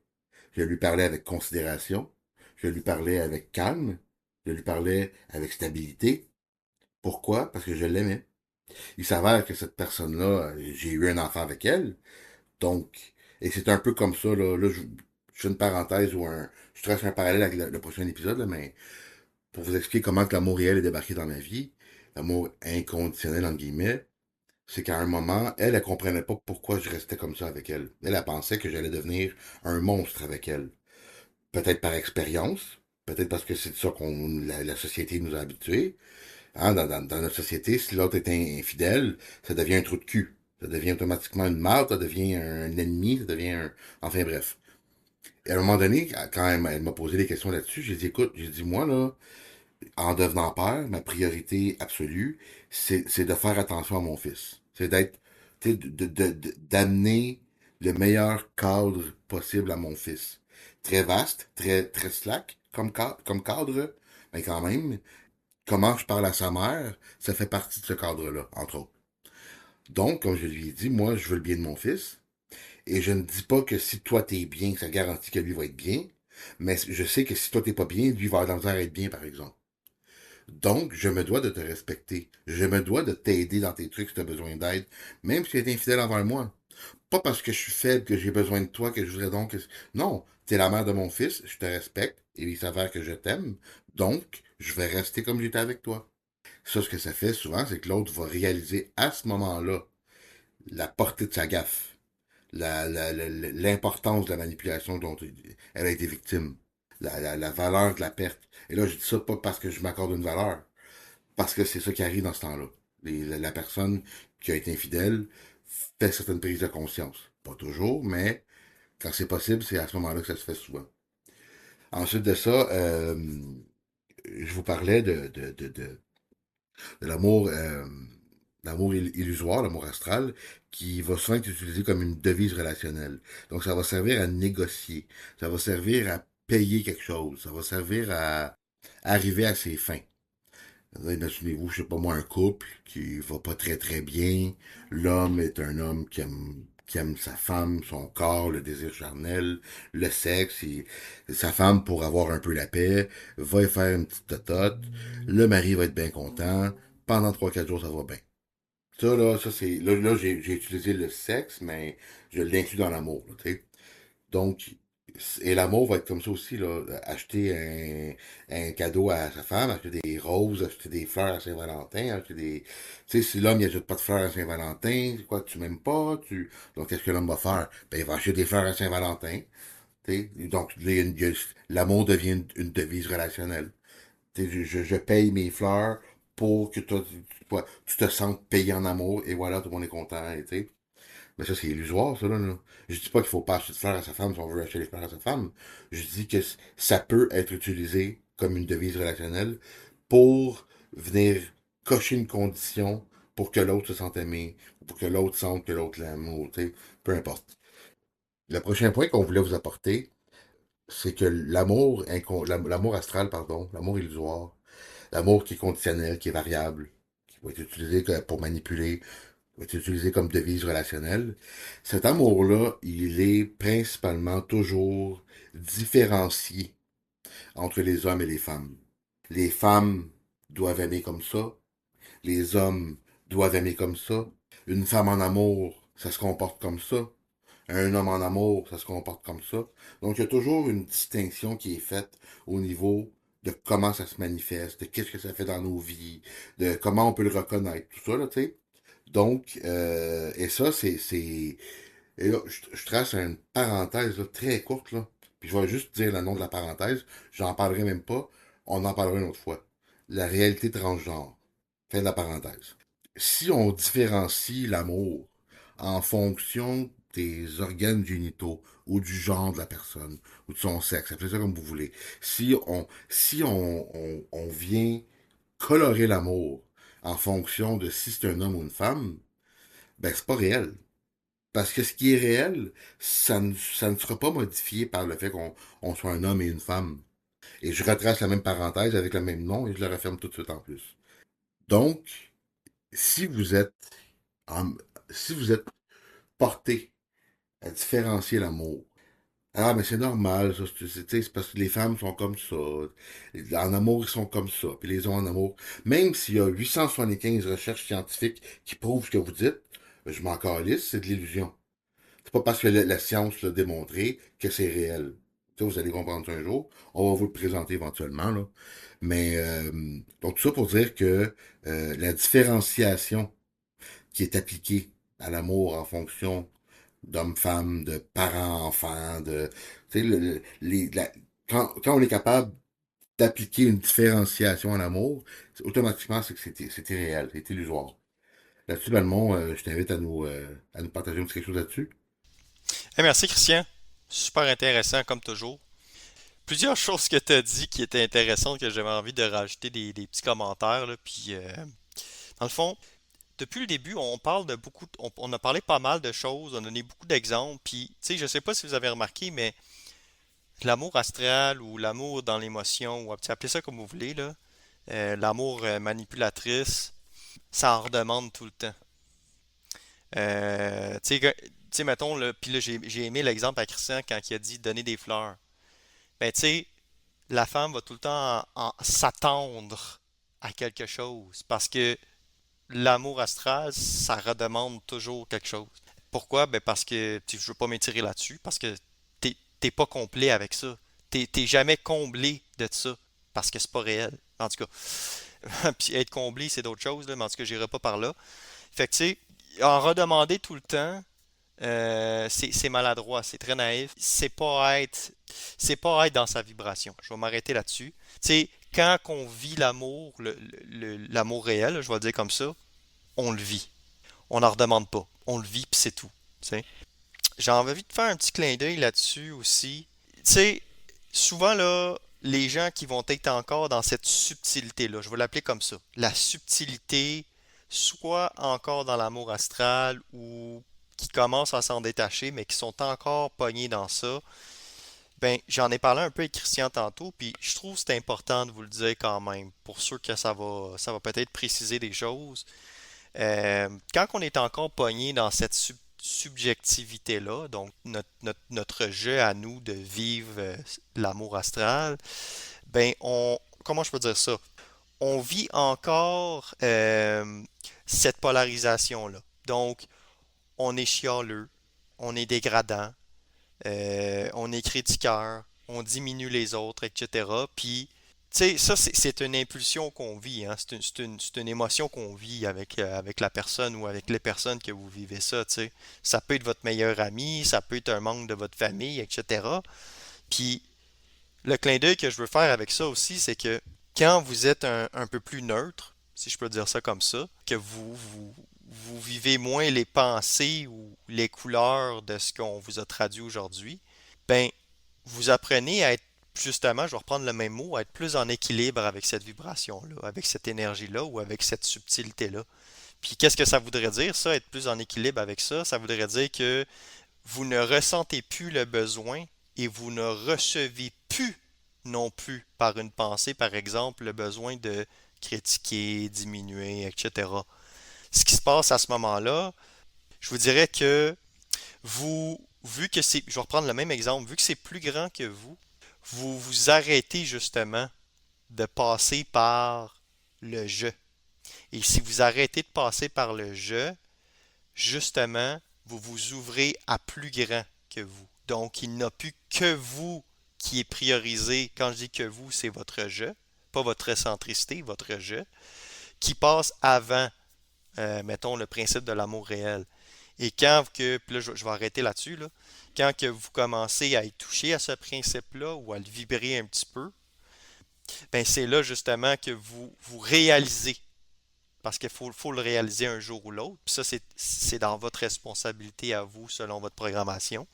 Je lui parlais avec considération. Je lui parlais avec calme. Je lui parlais avec stabilité. Pourquoi? Parce que je l'aimais. Il s'avère que cette personne-là, j'ai eu un enfant avec elle. Donc, et c'est un peu comme ça, là, je fais une parenthèse ou je trace un parallèle avec le prochain épisode, là, mais pour vous expliquer comment que l'amour réel est débarqué dans ma vie, l'amour inconditionnel, entre guillemets, c'est qu'à un moment, elle comprenait pas pourquoi je restais comme ça avec elle. Elle pensait que j'allais devenir un monstre avec elle. Peut-être par expérience, peut-être parce que c'est ça la société nous a habitués. Hein, dans notre société, si l'autre est infidèle, ça devient un trou de cul. Ça devient automatiquement une marde, ça devient un ennemi, ça devient un... Enfin bref. Et à un moment donné, quand elle m'a posé des questions là-dessus, j'ai dit, écoute, j'ai dit, moi, là, en devenant père, ma priorité absolue, c'est de faire attention à mon fils. C'est d'être, tu sais, d'amener le meilleur cadre possible à mon fils. Très vaste, très, très slack comme cadre, mais quand même, comment je parle à sa mère, ça fait partie de ce cadre-là, entre autres. Donc, comme je lui ai dit, moi, je veux le bien de mon fils, et je ne dis pas que si toi t'es bien, ça garantit que lui va être bien, mais je sais que si toi t'es pas bien, lui va avoir de la misère à être bien, par exemple. Donc, je me dois de te respecter. Je me dois de t'aider dans tes trucs si tu as besoin d'aide, même si tu es infidèle envers moi. Pas parce que je suis faible, que j'ai besoin de toi, que je voudrais donc... Non, tu es la mère de mon fils, je te respecte, et il s'avère que je t'aime, donc je vais rester comme j'étais avec toi. Ça, ce que ça fait souvent, c'est que l'autre va réaliser à ce moment-là la portée de sa gaffe, l'importance de la manipulation dont elle a été victime, la valeur de la perte. Et là, je dis ça pas parce que je m'accorde une valeur, parce que c'est ça qui arrive dans ce temps-là. La personne qui a été infidèle fait certaines prises de conscience. Pas toujours, mais quand c'est possible, c'est à ce moment-là que ça se fait souvent. Ensuite de ça, je vous parlais de l'amour illusoire, l'amour astral, qui va souvent être utilisé comme une devise relationnelle. Donc, ça va servir à négocier, ça va servir à payer quelque chose, ça va servir à arriver à ses fins. Là, imaginez-vous, je sais pas moi, un couple qui va pas très très bien. L'homme est un homme qui aime sa femme, son corps, le désir charnel, le sexe. Sa femme, pour avoir un peu la paix, va y faire une petite totote. Le mari va être bien content. Pendant trois quatre jours, ça va bien. Ça, là, ça c'est. Là, j'ai utilisé le sexe, mais je l'inclus dans l'amour, là, tu sais. Donc, Et l'amour va être comme ça aussi, là. Acheter un cadeau à sa femme, acheter des roses, acheter des fleurs à Saint-Valentin, acheter des. Tu sais, si l'homme n'achète pas de fleurs à Saint-Valentin, c'est quoi, tu m'aimes pas, tu. Donc qu'est-ce que l'homme va faire? Ben, il va acheter des fleurs à Saint-Valentin. Tu sais. Donc, l'amour devient une devise relationnelle. Tu sais, je paye mes fleurs pour que toi, tu te sentes payé en amour, et voilà, tout le monde est content, tu sais. Mais ça, c'est illusoire, ça, là. Je dis pas qu'il faut pas acheter de fleurs à sa femme si on veut acheter des fleurs à sa femme. Je dis que ça peut être utilisé comme une devise relationnelle pour venir cocher une condition pour que l'autre se sente aimé, ou pour que l'autre sente que l'autre l'aime, ou, tu sais, peu importe. Le prochain point qu'on voulait vous apporter, c'est que l'amour astral, pardon, l'amour illusoire, l'amour qui est conditionnel, qui est variable, qui va être utilisé pour manipuler, va être utilisé comme devise relationnelle. Cet amour-là, il est principalement toujours différencié entre les hommes et les femmes. Les femmes doivent aimer comme ça, les hommes doivent aimer comme ça. Une femme en amour, ça se comporte comme ça. Un homme en amour, ça se comporte comme ça. Donc, il y a toujours une distinction qui est faite au niveau de comment ça se manifeste, de qu'est-ce que ça fait dans nos vies, de comment on peut le reconnaître, tout ça, là, tu sais. Donc, et ça, et là, je trace une parenthèse là, très courte, là. Puis je vais juste dire le nom de la parenthèse. J'en parlerai même pas. On en parlera une autre fois. La réalité transgenre. Fin de la parenthèse. Si on différencie l'amour en fonction des organes génitaux ou du genre de la personne ou de son sexe, appelez ça comme vous voulez. Si on vient colorer l'amour en fonction de si c'est un homme ou une femme, ben c'est pas réel. Parce que ce qui est réel, ça ne sera pas modifié par le fait qu'on soit un homme et une femme. Et je retrace la même parenthèse avec le même nom et je le referme tout de suite en plus. Donc, si vous êtes, en- si vous êtes porté à différencier l'amour, ah, mais c'est normal, ça, c'est parce que les femmes sont comme ça. En amour, ils sont comme ça. Puis les hommes en amour. Même s'il y a 875 recherches scientifiques qui prouvent ce que vous dites, je m'en calisse, c'est de l'illusion. C'est pas parce que la science l'a démontré que c'est réel. Ça, vous allez comprendre ça un jour. On va vous le présenter éventuellement, là. Mais donc tout ça pour dire que la différenciation qui est appliquée à l'amour en fonction d'hommes-femmes, de parents-enfants, de tu sais, quand on est capable d'appliquer une différenciation à l'amour, automatiquement c'est que c'est irréel, c'est illusoire. Là-dessus, Balmont, je t'invite à nous partager un petit quelque chose là-dessus. Merci Christian, super intéressant comme toujours. Plusieurs choses que tu as dit qui étaient intéressantes que j'avais envie de rajouter des petits commentaires là, puis dans le fond, depuis le début, on parle de beaucoup, on a parlé pas mal de choses, on a donné beaucoup d'exemples, puis tu sais, je sais pas si vous avez remarqué, mais l'amour astral ou l'amour dans l'émotion, ou appelez ça comme vous voulez, là, l'amour manipulatrice, ça en redemande tout le temps. Tu sais, mettons, là, puis là, j'ai aimé l'exemple à Christian quand il a dit donner des fleurs. Ben, tu sais, la femme va tout le temps s'attendre à quelque chose parce que l'amour astral, ça redemande toujours quelque chose. Pourquoi? Ben parce que je veux pas m'étirer là-dessus, parce que t'es pas complet avec ça. T'es jamais comblé de ça, parce que c'est pas réel. En tout cas, puis être comblé, c'est d'autres choses, là, mais en tout cas, j'irai pas par là. Fait que tu sais, en redemander tout le temps, c'est maladroit, c'est très naïf. C'est pas être dans sa vibration. Je vais m'arrêter là-dessus. Tu sais, quand on vit l'amour, l'amour réel, je vais le dire comme ça, on le vit. On n'en redemande pas. On le vit, puis c'est tout. Tu sais. J'ai envie de faire un petit clin d'œil là-dessus aussi. Tu sais, souvent là, les gens qui vont être encore dans cette subtilité-là, je vais l'appeler comme ça, la subtilité, soit encore dans l'amour astral ou qui commencent à s'en détacher, mais qui sont encore pognés dans ça. Ben, j'en ai parlé un peu avec Christian tantôt, puis je trouve que c'est important de vous le dire quand même, pour ceux que ça va peut-être préciser des choses. Quand on est encore pogné dans cette subjectivité-là, donc notre jeu à nous de vivre l'amour astral, ben comment je peux dire ça? On vit encore cette polarisation-là. Donc, on est chialeux, on est dégradant, on est critiqueur, on diminue les autres, etc. Puis, tu sais, ça, c'est une impulsion qu'on vit, hein. C'est une émotion qu'on vit avec la personne ou avec les personnes que vous vivez ça, tu sais. Ça peut être votre meilleur ami, ça peut être un membre de votre famille, etc. Puis, le clin d'œil que je veux faire avec ça aussi, c'est que quand vous êtes un peu plus neutre, si je peux dire ça comme ça, que vous vivez moins les pensées ou les couleurs de ce qu'on vous a traduit aujourd'hui, ben, vous apprenez à être, justement, je vais reprendre le même mot, à être plus en équilibre avec cette vibration-là, avec cette énergie-là ou avec cette subtilité-là. Puis qu'est-ce que ça voudrait dire, ça, être plus en équilibre avec ça? Ça voudrait dire que vous ne ressentez plus le besoin et vous ne recevez plus non plus par une pensée, par exemple, le besoin de critiquer, diminuer, etc. Ce qui se passe à ce moment-là, je vous dirais que vu que c'est, je vais reprendre le même exemple, vu que c'est plus grand que vous vous arrêtez justement de passer par le je. Et si vous arrêtez de passer par le je, justement, vous vous ouvrez à plus grand que vous. Donc, il n'y a plus que vous qui est priorisé. Quand je dis que vous, c'est votre je, pas votre centricité, votre je, qui passe avant, mettons, le principe de l'amour réel. Et quand que, puis là, je vais arrêter là-dessus, là, quand que vous commencez à y toucher à ce principe-là ou à le vibrer un petit peu, ben c'est là justement que vous réalisez parce qu'il faut le réaliser un jour ou l'autre. Puis ça, c'est dans votre responsabilité à vous, selon votre programmation.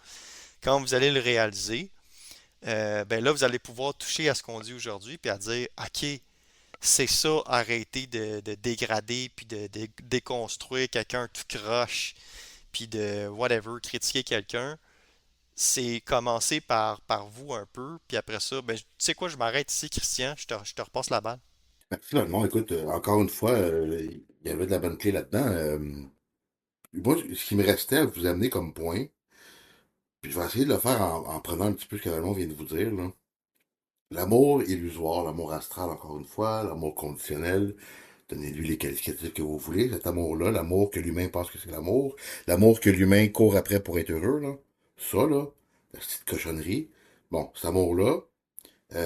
Quand vous allez le réaliser, ben là, vous allez pouvoir toucher à ce qu'on dit aujourd'hui, puis à dire, OK, c'est ça, arrêter de dégrader, puis de déconstruire quelqu'un tout croche, puis de whatever, critiquer quelqu'un. C'est commencer par vous un peu, puis après ça, ben, tu sais quoi, je m'arrête ici, Christian, je te repasse la balle. Merci, Valmont. Écoute, encore une fois, il y avait de la bonne clé là-dedans. Moi, ce qui me restait à vous amener comme point, puis je vais essayer de le faire en prenant un petit peu ce que Valmont vient de vous dire, là. L'amour illusoire, l'amour astral, encore une fois, l'amour conditionnel, donnez-lui les qualificatifs que vous voulez, cet amour-là, l'amour que l'humain pense que c'est l'amour que l'humain court après pour être heureux, là, ça, là, la petite cochonnerie, bon, cet amour-là,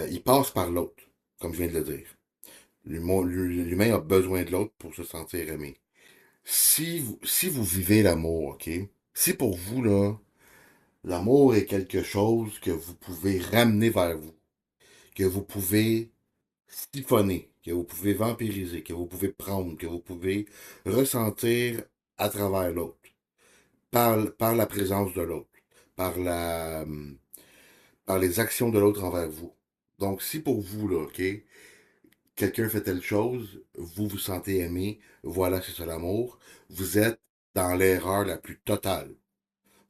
il passe par l'autre, comme je viens de le dire. L'humain a besoin de l'autre pour se sentir aimé. Si vous vivez l'amour, OK? Si pour vous, là, l'amour est quelque chose que vous pouvez ramener vers vous, que vous pouvez siphonner, que vous pouvez vampiriser, que vous pouvez prendre, que vous pouvez ressentir à travers l'autre, par la présence de l'autre, par par les actions de l'autre envers vous. Donc, si pour vous, là, OK, quelqu'un fait telle chose, vous vous sentez aimé, voilà, c'est ça l'amour, vous êtes dans l'erreur la plus totale.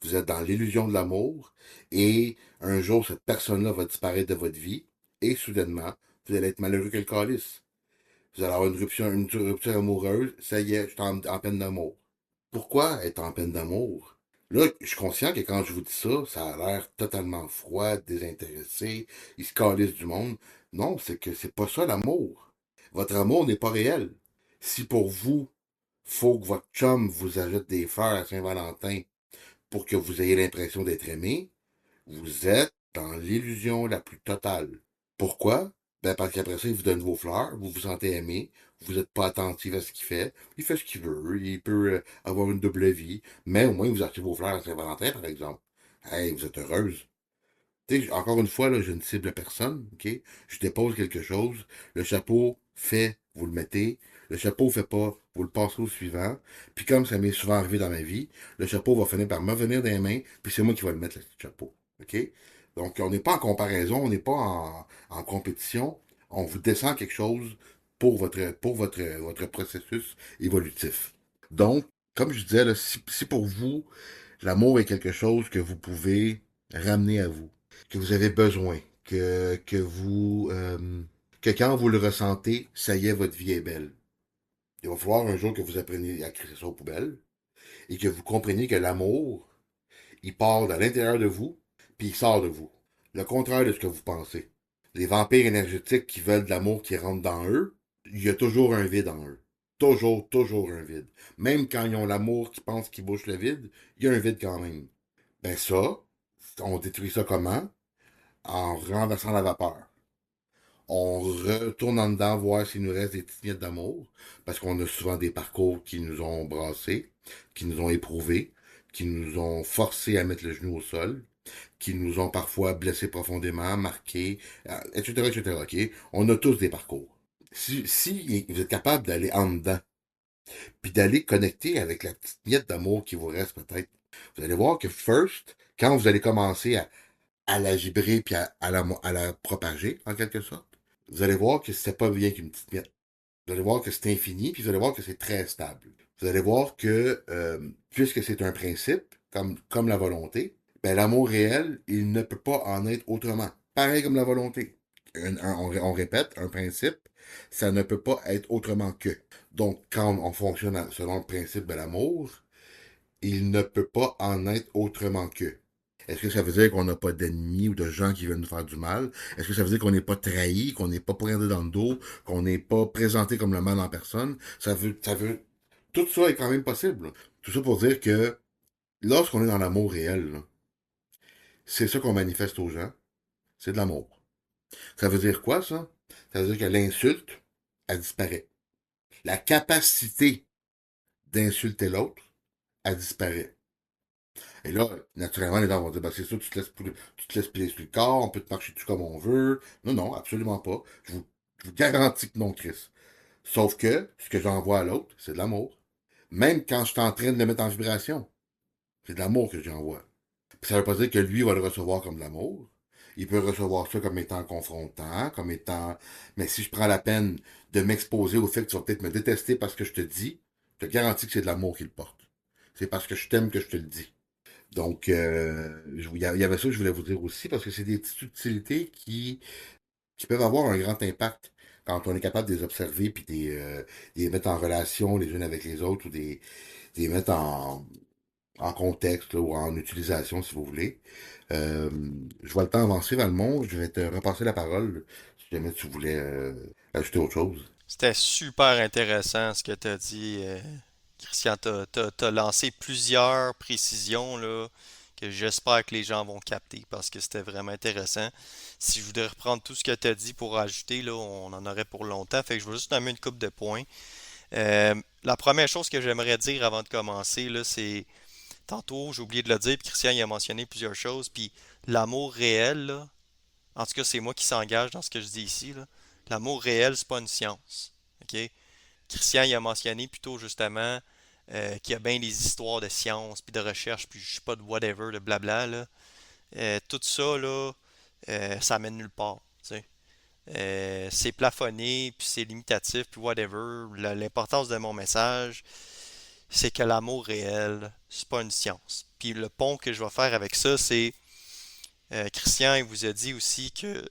Vous êtes dans l'illusion de l'amour et un jour, cette personne-là va disparaître de votre vie et soudainement, vous allez être malheureux que le calice. Vous allez avoir une rupture amoureuse, ça y est, je suis en peine d'amour. Pourquoi être en peine d'amour? Là, je suis conscient que quand je vous dis ça, ça a l'air totalement froid, désintéressé, il se calisse du monde. Non, c'est que c'est pas ça l'amour. Votre amour n'est pas réel. Si pour vous, faut que votre chum vous ajoute des fleurs à Saint-Valentin pour que vous ayez l'impression d'être aimé, vous êtes dans l'illusion la plus totale. Pourquoi? Ben parce qu'après ça, il vous donne vos fleurs, vous vous sentez aimé, vous n'êtes pas attentif à ce il fait ce qu'il veut, il peut avoir une double vie, mais au moins vous achetez vos fleurs à Saint-Valentin, par exemple. Hey, vous êtes heureuse. Tu sais, encore une fois, là, je ne cible personne, OK? Je dépose quelque chose, le chapeau fait, vous le mettez, le chapeau fait pas, vous le passez au suivant, puis comme ça m'est souvent arrivé dans ma vie, le chapeau va finir par me venir des mains, puis c'est moi qui vais le mettre, le chapeau, OK? Donc, on n'est pas en comparaison, on n'est pas en compétition, on vous descend quelque chose pour votre processus évolutif. Donc, comme je disais, là, si pour vous, l'amour est quelque chose que vous pouvez ramener à vous, que vous avez besoin, que quand vous le ressentez, ça y est, votre vie est belle. Il va falloir un jour que vous appreniez à créer ça aux poubelles et que vous compreniez que l'amour, il part de l'intérieur de vous, puis il sort de vous. Le contraire de ce que vous pensez. Les vampires énergétiques qui veulent de l'amour qui rentre dans eux, il y a toujours un vide en eux. Toujours, toujours un vide. Même quand ils ont l'amour qui pense qu'ils bouche le vide, il y a un vide quand même. Ben ça, On détruit ça comment? En renversant la vapeur. On retourne en dedans voir s'il nous reste des petites miettes d'amour, parce qu'on a souvent des parcours qui nous ont brassés, qui nous ont éprouvés, qui nous ont forcés à mettre le genou au sol, qui nous ont parfois blessés profondément, marqués, etc., etc., OK? On a tous des parcours. Si vous êtes capable d'aller en dedans, puis d'aller connecter avec la petite miette d'amour qui vous reste peut-être, vous allez voir que first, quand vous allez commencer à la vibrer puis à la propager, en quelque sorte, vous allez voir que c'est pas bien qu'une petite miette. Vous allez voir que c'est infini, puis vous allez voir que c'est très stable. Vous allez voir que, puisque c'est un principe, comme la volonté, ben, l'amour réel, il ne peut pas en être autrement. Pareil comme la volonté. On répète, un principe, ça ne peut pas être autrement que. Donc, quand on fonctionne selon le principe de l'amour, il ne peut pas en être autrement que. Est-ce que ça veut dire qu'on n'a pas d'ennemis ou de gens qui veulent nous faire du mal? Est-ce que ça veut dire qu'on n'est pas trahi, qu'on n'est pas pointé dans le dos, qu'on n'est pas présenté comme le mal en personne? Tout ça est quand même possible. Tout ça pour dire que lorsqu'on est dans l'amour réel, là, c'est ça qu'on manifeste aux gens. C'est de l'amour. Ça veut dire quoi, ça? Ça veut dire que l'insulte, elle disparaît. La capacité d'insulter l'autre, elle disparaît. Et là, naturellement, les gens vont dire, ben, c'est ça, tu te laisses plier sur le corps, on peut te marcher dessus comme on veut. Non, non, absolument pas. Je vous garantis que non, Chris. Sauf que, ce que j'envoie à l'autre, c'est de l'amour. Même quand je suis en train de le mettre en vibration, c'est de l'amour que j'envoie. Puis ça veut pas dire que lui va le recevoir comme de l'amour. Il peut recevoir ça comme étant confrontant, comme étant... Mais si je prends la peine de m'exposer au fait que tu vas peut-être me détester parce que je te dis, je te garantis que c'est de l'amour qu'il porte. C'est parce que je t'aime que je te le dis. Donc, il y avait ça que je voulais vous dire aussi, parce que c'est des petites subtilités qui peuvent avoir un grand impact quand on est capable de les observer puis de les mettre en relation les unes avec les autres ou de les mettre en contexte là, ou en utilisation, si vous voulez. Euh, je vois le temps avancer, Valmont. Je vais te repasser la parole si jamais tu voulais ajouter autre chose. C'était super intéressant ce que tu as dit, Christian. T'as lancé plusieurs précisions là, que j'espère que les gens vont capter parce que c'était vraiment intéressant. Si je voulais reprendre tout ce que tu as dit pour ajouter, là, on en aurait pour longtemps. Fait que je vais juste nommer une coupe de points. La première chose que j'aimerais dire avant de commencer, là, c'est tantôt, j'ai oublié de le dire, puis Christian il a mentionné plusieurs choses, puis l'amour réel, là, en tout cas, c'est moi qui s'engage dans ce que je dis ici, là. L'amour réel, c'est pas une science. OK? Christian il a mentionné plutôt justement qu'il y a bien des histoires de science, puis de recherche, puis je sais pas de whatever, de blabla, là. Tout ça, là, ça mène nulle part. Tu sais. C'est plafonné, puis c'est limitatif, puis whatever. L'importance de mon message, c'est que l'amour réel, c'est pas une science. Puis le pont que je vais faire avec ça, c'est Christian, il vous a dit aussi que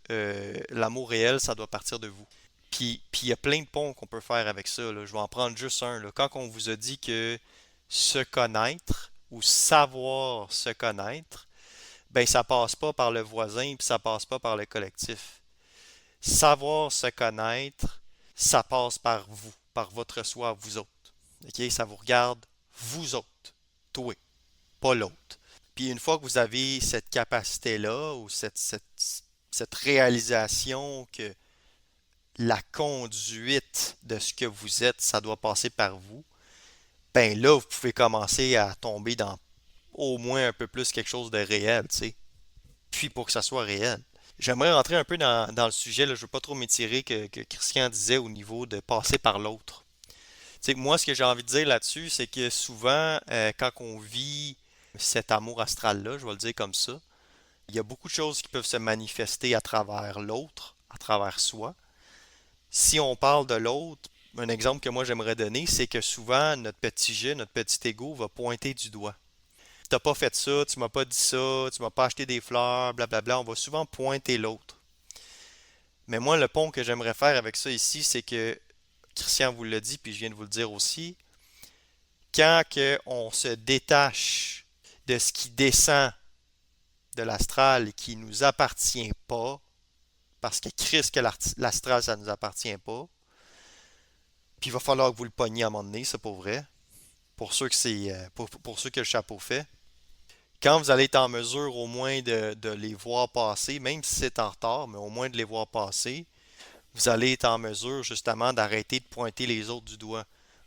l'amour réel, ça doit partir de vous. Puis il y a plein de ponts qu'on peut faire avec ça, là. Je vais en prendre juste un, là. Quand on vous a dit que se connaître ou savoir se connaître, ben ça passe pas par le voisin, puis ça passe pas par le collectif. Savoir se connaître, ça passe par vous, par votre soi, vous autres. OK? Ça vous regarde, vous autres, toi, pas l'autre. Puis une fois que vous avez cette capacité-là, ou cette réalisation que la conduite de ce que vous êtes, ça doit passer par vous, ben là, vous pouvez commencer à tomber dans au moins un peu plus quelque chose de réel, tu sais. Puis pour que ça soit réel. J'aimerais rentrer un peu dans le sujet, là, je ne veux pas trop m'étirer que Christian disait au niveau de passer par l'autre. Tu sais, moi, ce que j'ai envie de dire là-dessus, c'est que souvent, quand on vit cet amour astral-là, je vais le dire comme ça, il y a beaucoup de choses qui peuvent se manifester à travers l'autre, à travers soi. Si on parle de l'autre, un exemple que moi j'aimerais donner, c'est que souvent notre petit jet, notre petit ego va pointer du doigt. T'as pas fait ça, tu m'as pas dit ça, tu m'as pas acheté des fleurs, blablabla. On va souvent pointer l'autre. Mais moi, le pont que j'aimerais faire avec ça ici, c'est que Christian vous l'a dit, puis je viens de vous le dire aussi, quand on se détache de ce qui descend de l'astral et qui nous appartient pas, parce que Christ que l'astral, ça nous appartient pas, puis il va falloir que vous le pogniez à un moment donné, c'est pour vrai, pour ceux que c'est pour ceux que le chapeau fait. Quand vous allez être en mesure au moins de les voir passer, même si c'est en retard, mais au moins de les voir passer, vous allez être en mesure justement d'arrêter de pointer les autres du doigt.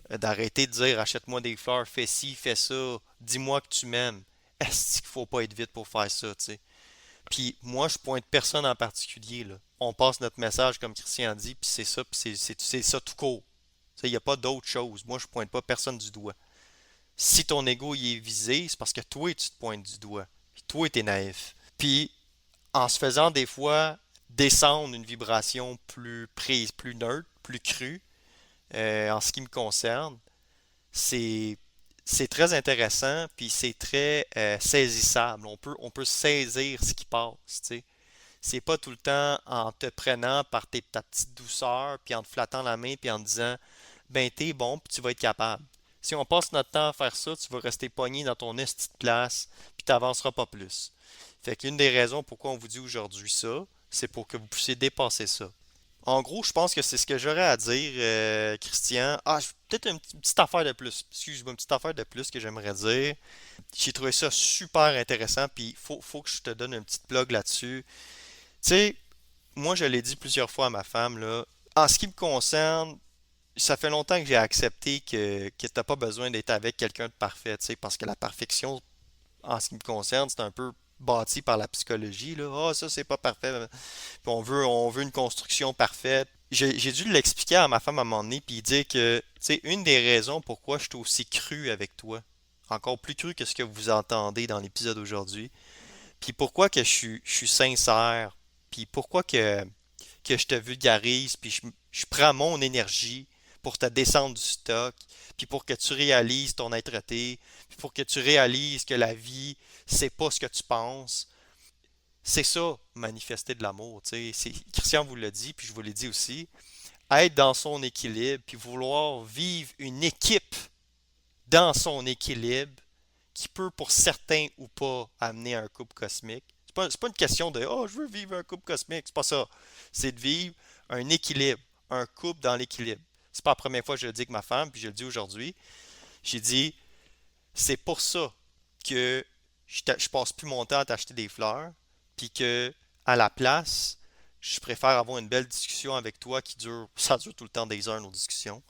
D'arrêter de dire achète-moi des fleurs, fais ci, fais ça, dis-moi que tu m'aimes. Est-ce qu'il faut pas être vite pour faire ça, tu sais? Puis moi, je pointe personne en particulier, là. On passe notre message comme Christian dit, puis c'est ça, puis c'est ça tout court. Il n'y a pas d'autre chose. Moi, je pointe pas personne du doigt. Si ton ego y est visé, c'est parce que toi, tu te pointes du doigt. Puis toi, t'es naïf. Puis en se faisant des fois descendre une vibration plus prise, plus neutre, plus crue, en ce qui me concerne, c'est c'est très intéressant, puis c'est très saisissable. On peut saisir ce qui passe, tu sais. C'est pas tout le temps en te prenant par ta petite douceur, puis en te flattant la main, puis en te disant, ben t'es bon, puis tu vas être capable. Si on passe notre temps à faire ça, tu vas rester pogné dans ton esti de place, puis t'avanceras pas plus. Fait qu'une des raisons pourquoi on vous dit aujourd'hui ça, c'est pour que vous puissiez dépasser ça. En gros, je pense que c'est ce que j'aurais à dire, Christian. Ah, peut-être une petite affaire de plus. Excuse-moi, une petite affaire de plus que j'aimerais dire. J'ai trouvé ça super intéressant, puis faut que je te donne une petite plug là-dessus. Tu sais, moi, je l'ai dit plusieurs fois à ma femme, là. En ce qui me concerne, ça fait longtemps que j'ai accepté que t'as pas besoin d'être avec quelqu'un de parfait, tu sais, parce que la perfection, en ce qui me concerne, c'est un peu bâti par la psychologie, là. Ah, ça, c'est pas parfait. Puis on veut une construction parfaite. J'ai dû l'expliquer à ma femme à un moment donné, puis dire que, tu sais, une des raisons pourquoi je suis aussi cru avec toi, encore plus cru que ce que vous entendez dans l'épisode aujourd'hui, puis pourquoi que je suis sincère, puis pourquoi que je te vulgarise, puis je prends mon énergie pour te descendre du stock, puis pour que tu réalises ton être-té, puis pour que tu réalises que la vie, c'est pas ce que tu penses. C'est ça, manifester de l'amour, tu sais. Christian vous l'a dit, puis je vous l'ai dit aussi. Être dans son équilibre, puis vouloir vivre une équipe dans son équilibre, qui peut pour certains ou pas amener à un couple cosmique. C'est pas une question de oh, je veux vivre un couple cosmique, c'est pas ça. C'est de vivre un équilibre, un couple dans l'équilibre. C'est pas la première fois que je le dis avec ma femme, puis je le dis aujourd'hui. J'ai dit, c'est pour ça que je passe plus mon temps à t'acheter des fleurs, puis que à la place, je préfère avoir une belle discussion avec toi qui dure, ça dure tout le temps des heures nos discussions,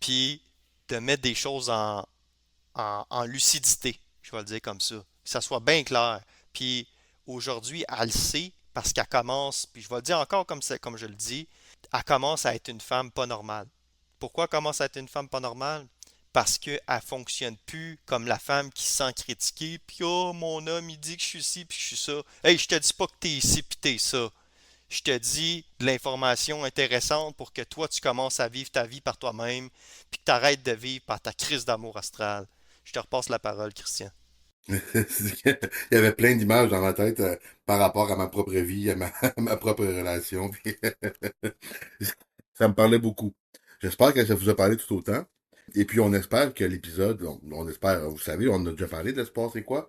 puis de mettre des choses en lucidité, je vais le dire comme ça, que ça soit bien clair. Puis aujourd'hui, elle le sait parce qu'elle commence, puis je vais le dire encore comme je le dis, elle commence à être une femme pas normale. Pourquoi elle commence à être une femme pas normale? Parce qu'elle ne fonctionne plus comme la femme qui se sent critiquée, puis oh, mon homme, il dit que je suis ci, puis je suis ça. Hey, je te dis pas que t'es ici, puis t'es ça. Je te dis de l'information intéressante pour que toi, tu commences à vivre ta vie par toi-même, puis que tu arrêtes de vivre par ta crise d'amour astral. Je te repasse la parole, Christian. Il y avait plein d'images dans ma tête par rapport à ma propre vie, à ma propre relation. Puis ça me parlait beaucoup. J'espère que ça vous a parlé tout autant. Et puis on espère que l'épisode, on espère, vous savez, on a déjà parlé de l'espoir, c'est quoi?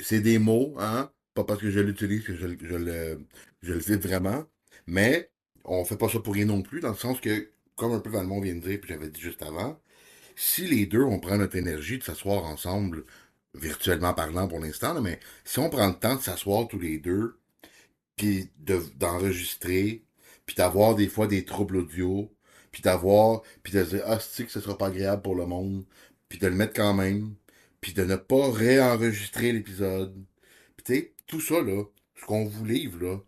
C'est des mots, hein? Pas parce que je l'utilise que je le vis vraiment. Mais on fait pas ça pour rien non plus, dans le sens que, comme un peu Valmont vient de dire, puis j'avais dit juste avant, si les deux, on prend notre énergie de s'asseoir ensemble, virtuellement parlant pour l'instant, là, mais si on prend le temps de s'asseoir tous les deux, puis d'enregistrer, puis d'avoir des fois des troubles audio, puis de dire, ah, c'est que ce sera pas agréable pour le monde, puis de le mettre quand même, puis de ne pas réenregistrer l'épisode. Puis tu sais, tout ça, là, ce qu'on vous livre, là,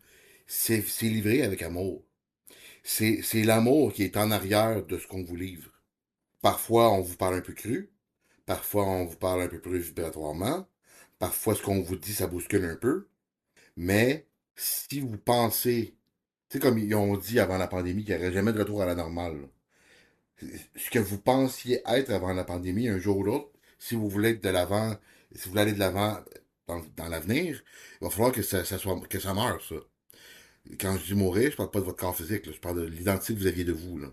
c'est livré avec amour. C'est l'amour qui est en arrière de ce qu'on vous livre. Parfois, on vous parle un peu cru, parfois, on vous parle un peu plus vibratoirement, parfois, ce qu'on vous dit, ça bouscule un peu, mais si vous pensez, tu sais, comme ils ont dit avant la pandémie, qu'il n'y aurait jamais de retour à la normale, là. Ce que vous pensiez être avant la pandémie, un jour ou l'autre, si vous voulez être de l'avant, si vous voulez aller de l'avant dans l'avenir, il va falloir que ça meure, ça. Quand je dis mourir, je parle pas de votre corps physique, là, je parle de l'identité que vous aviez de vous, là.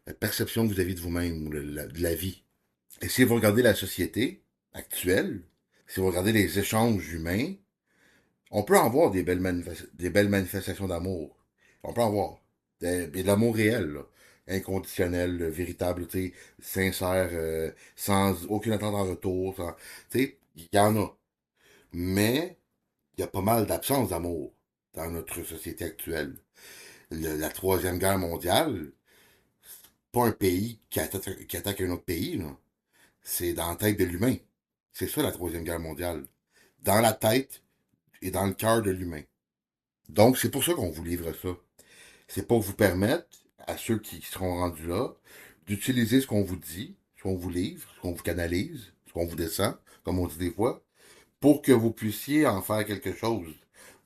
La perception que vous aviez de vous-même, ou de la vie. Et si vous regardez la société actuelle, si vous regardez les échanges humains, on peut en voir des belles manifestations d'amour. On peut en voir. Et de l'amour réel, là. Inconditionnel, véritable, tu sais, sincère, sans aucune attente en retour. Tu sais, il y en a. Mais il y a pas mal d'absence d'amour dans notre société actuelle. La Troisième Guerre mondiale, pas un pays qui attaque un autre pays, là. C'est dans la tête de l'humain. C'est ça la Troisième Guerre mondiale. Dans la tête et dans le cœur de l'humain. Donc, c'est pour ça qu'on vous livre ça. C'est pour vous permettre, à ceux qui seront rendus là, d'utiliser ce qu'on vous dit, ce qu'on vous livre, ce qu'on vous canalise, ce qu'on vous descend, comme on dit des fois, pour que vous puissiez en faire quelque chose.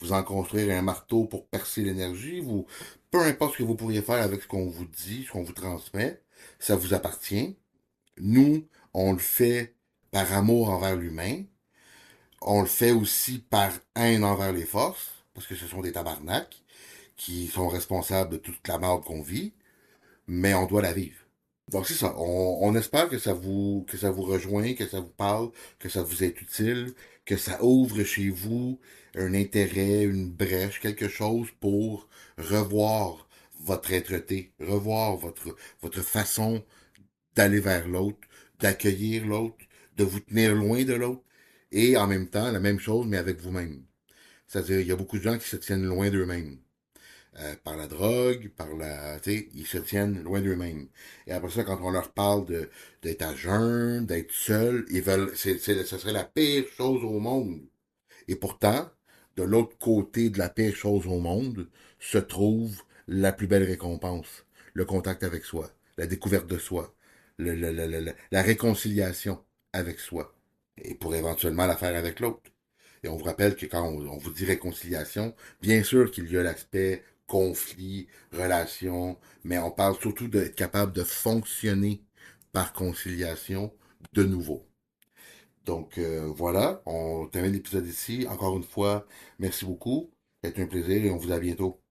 Vous en construire un marteau pour percer l'énergie, vous, peu importe ce que vous pourriez faire avec ce qu'on vous dit, ce qu'on vous transmet, ça vous appartient. Nous, on le fait par amour envers l'humain. On le fait aussi par haine envers les forces, parce que ce sont des tabarnaks qui sont responsables de toute la merde qu'on vit, mais on doit la vivre. Donc c'est ça. On espère que ça vous rejoint, que ça vous parle, que ça vous est utile, que ça ouvre chez vous un intérêt, une brèche, quelque chose pour revoir votre être-té, revoir votre façon d'aller vers l'autre, d'accueillir l'autre, de vous tenir loin de l'autre, et en même temps, la même chose, mais avec vous-même. C'est-à-dire, il y a beaucoup de gens qui se tiennent loin d'eux-mêmes. Par la drogue, par la. Tu sais, ils se tiennent loin d'eux-mêmes. Et après ça, quand on leur parle d'être à jeun, d'être seul, ils veulent. Ce serait la pire chose au monde. Et pourtant, de l'autre côté de la pire chose au monde, se trouve la plus belle récompense. Le contact avec soi, la découverte de soi, la réconciliation avec soi. Et pour éventuellement la faire avec l'autre. Et on vous rappelle que quand on vous dit réconciliation, bien sûr qu'il y a l'aspect conflit, relation, mais on parle surtout d'être capable de fonctionner par conciliation de nouveau. Donc voilà, on termine l'épisode ici. Encore une fois, merci beaucoup. C'est un plaisir et on vous dit à bientôt.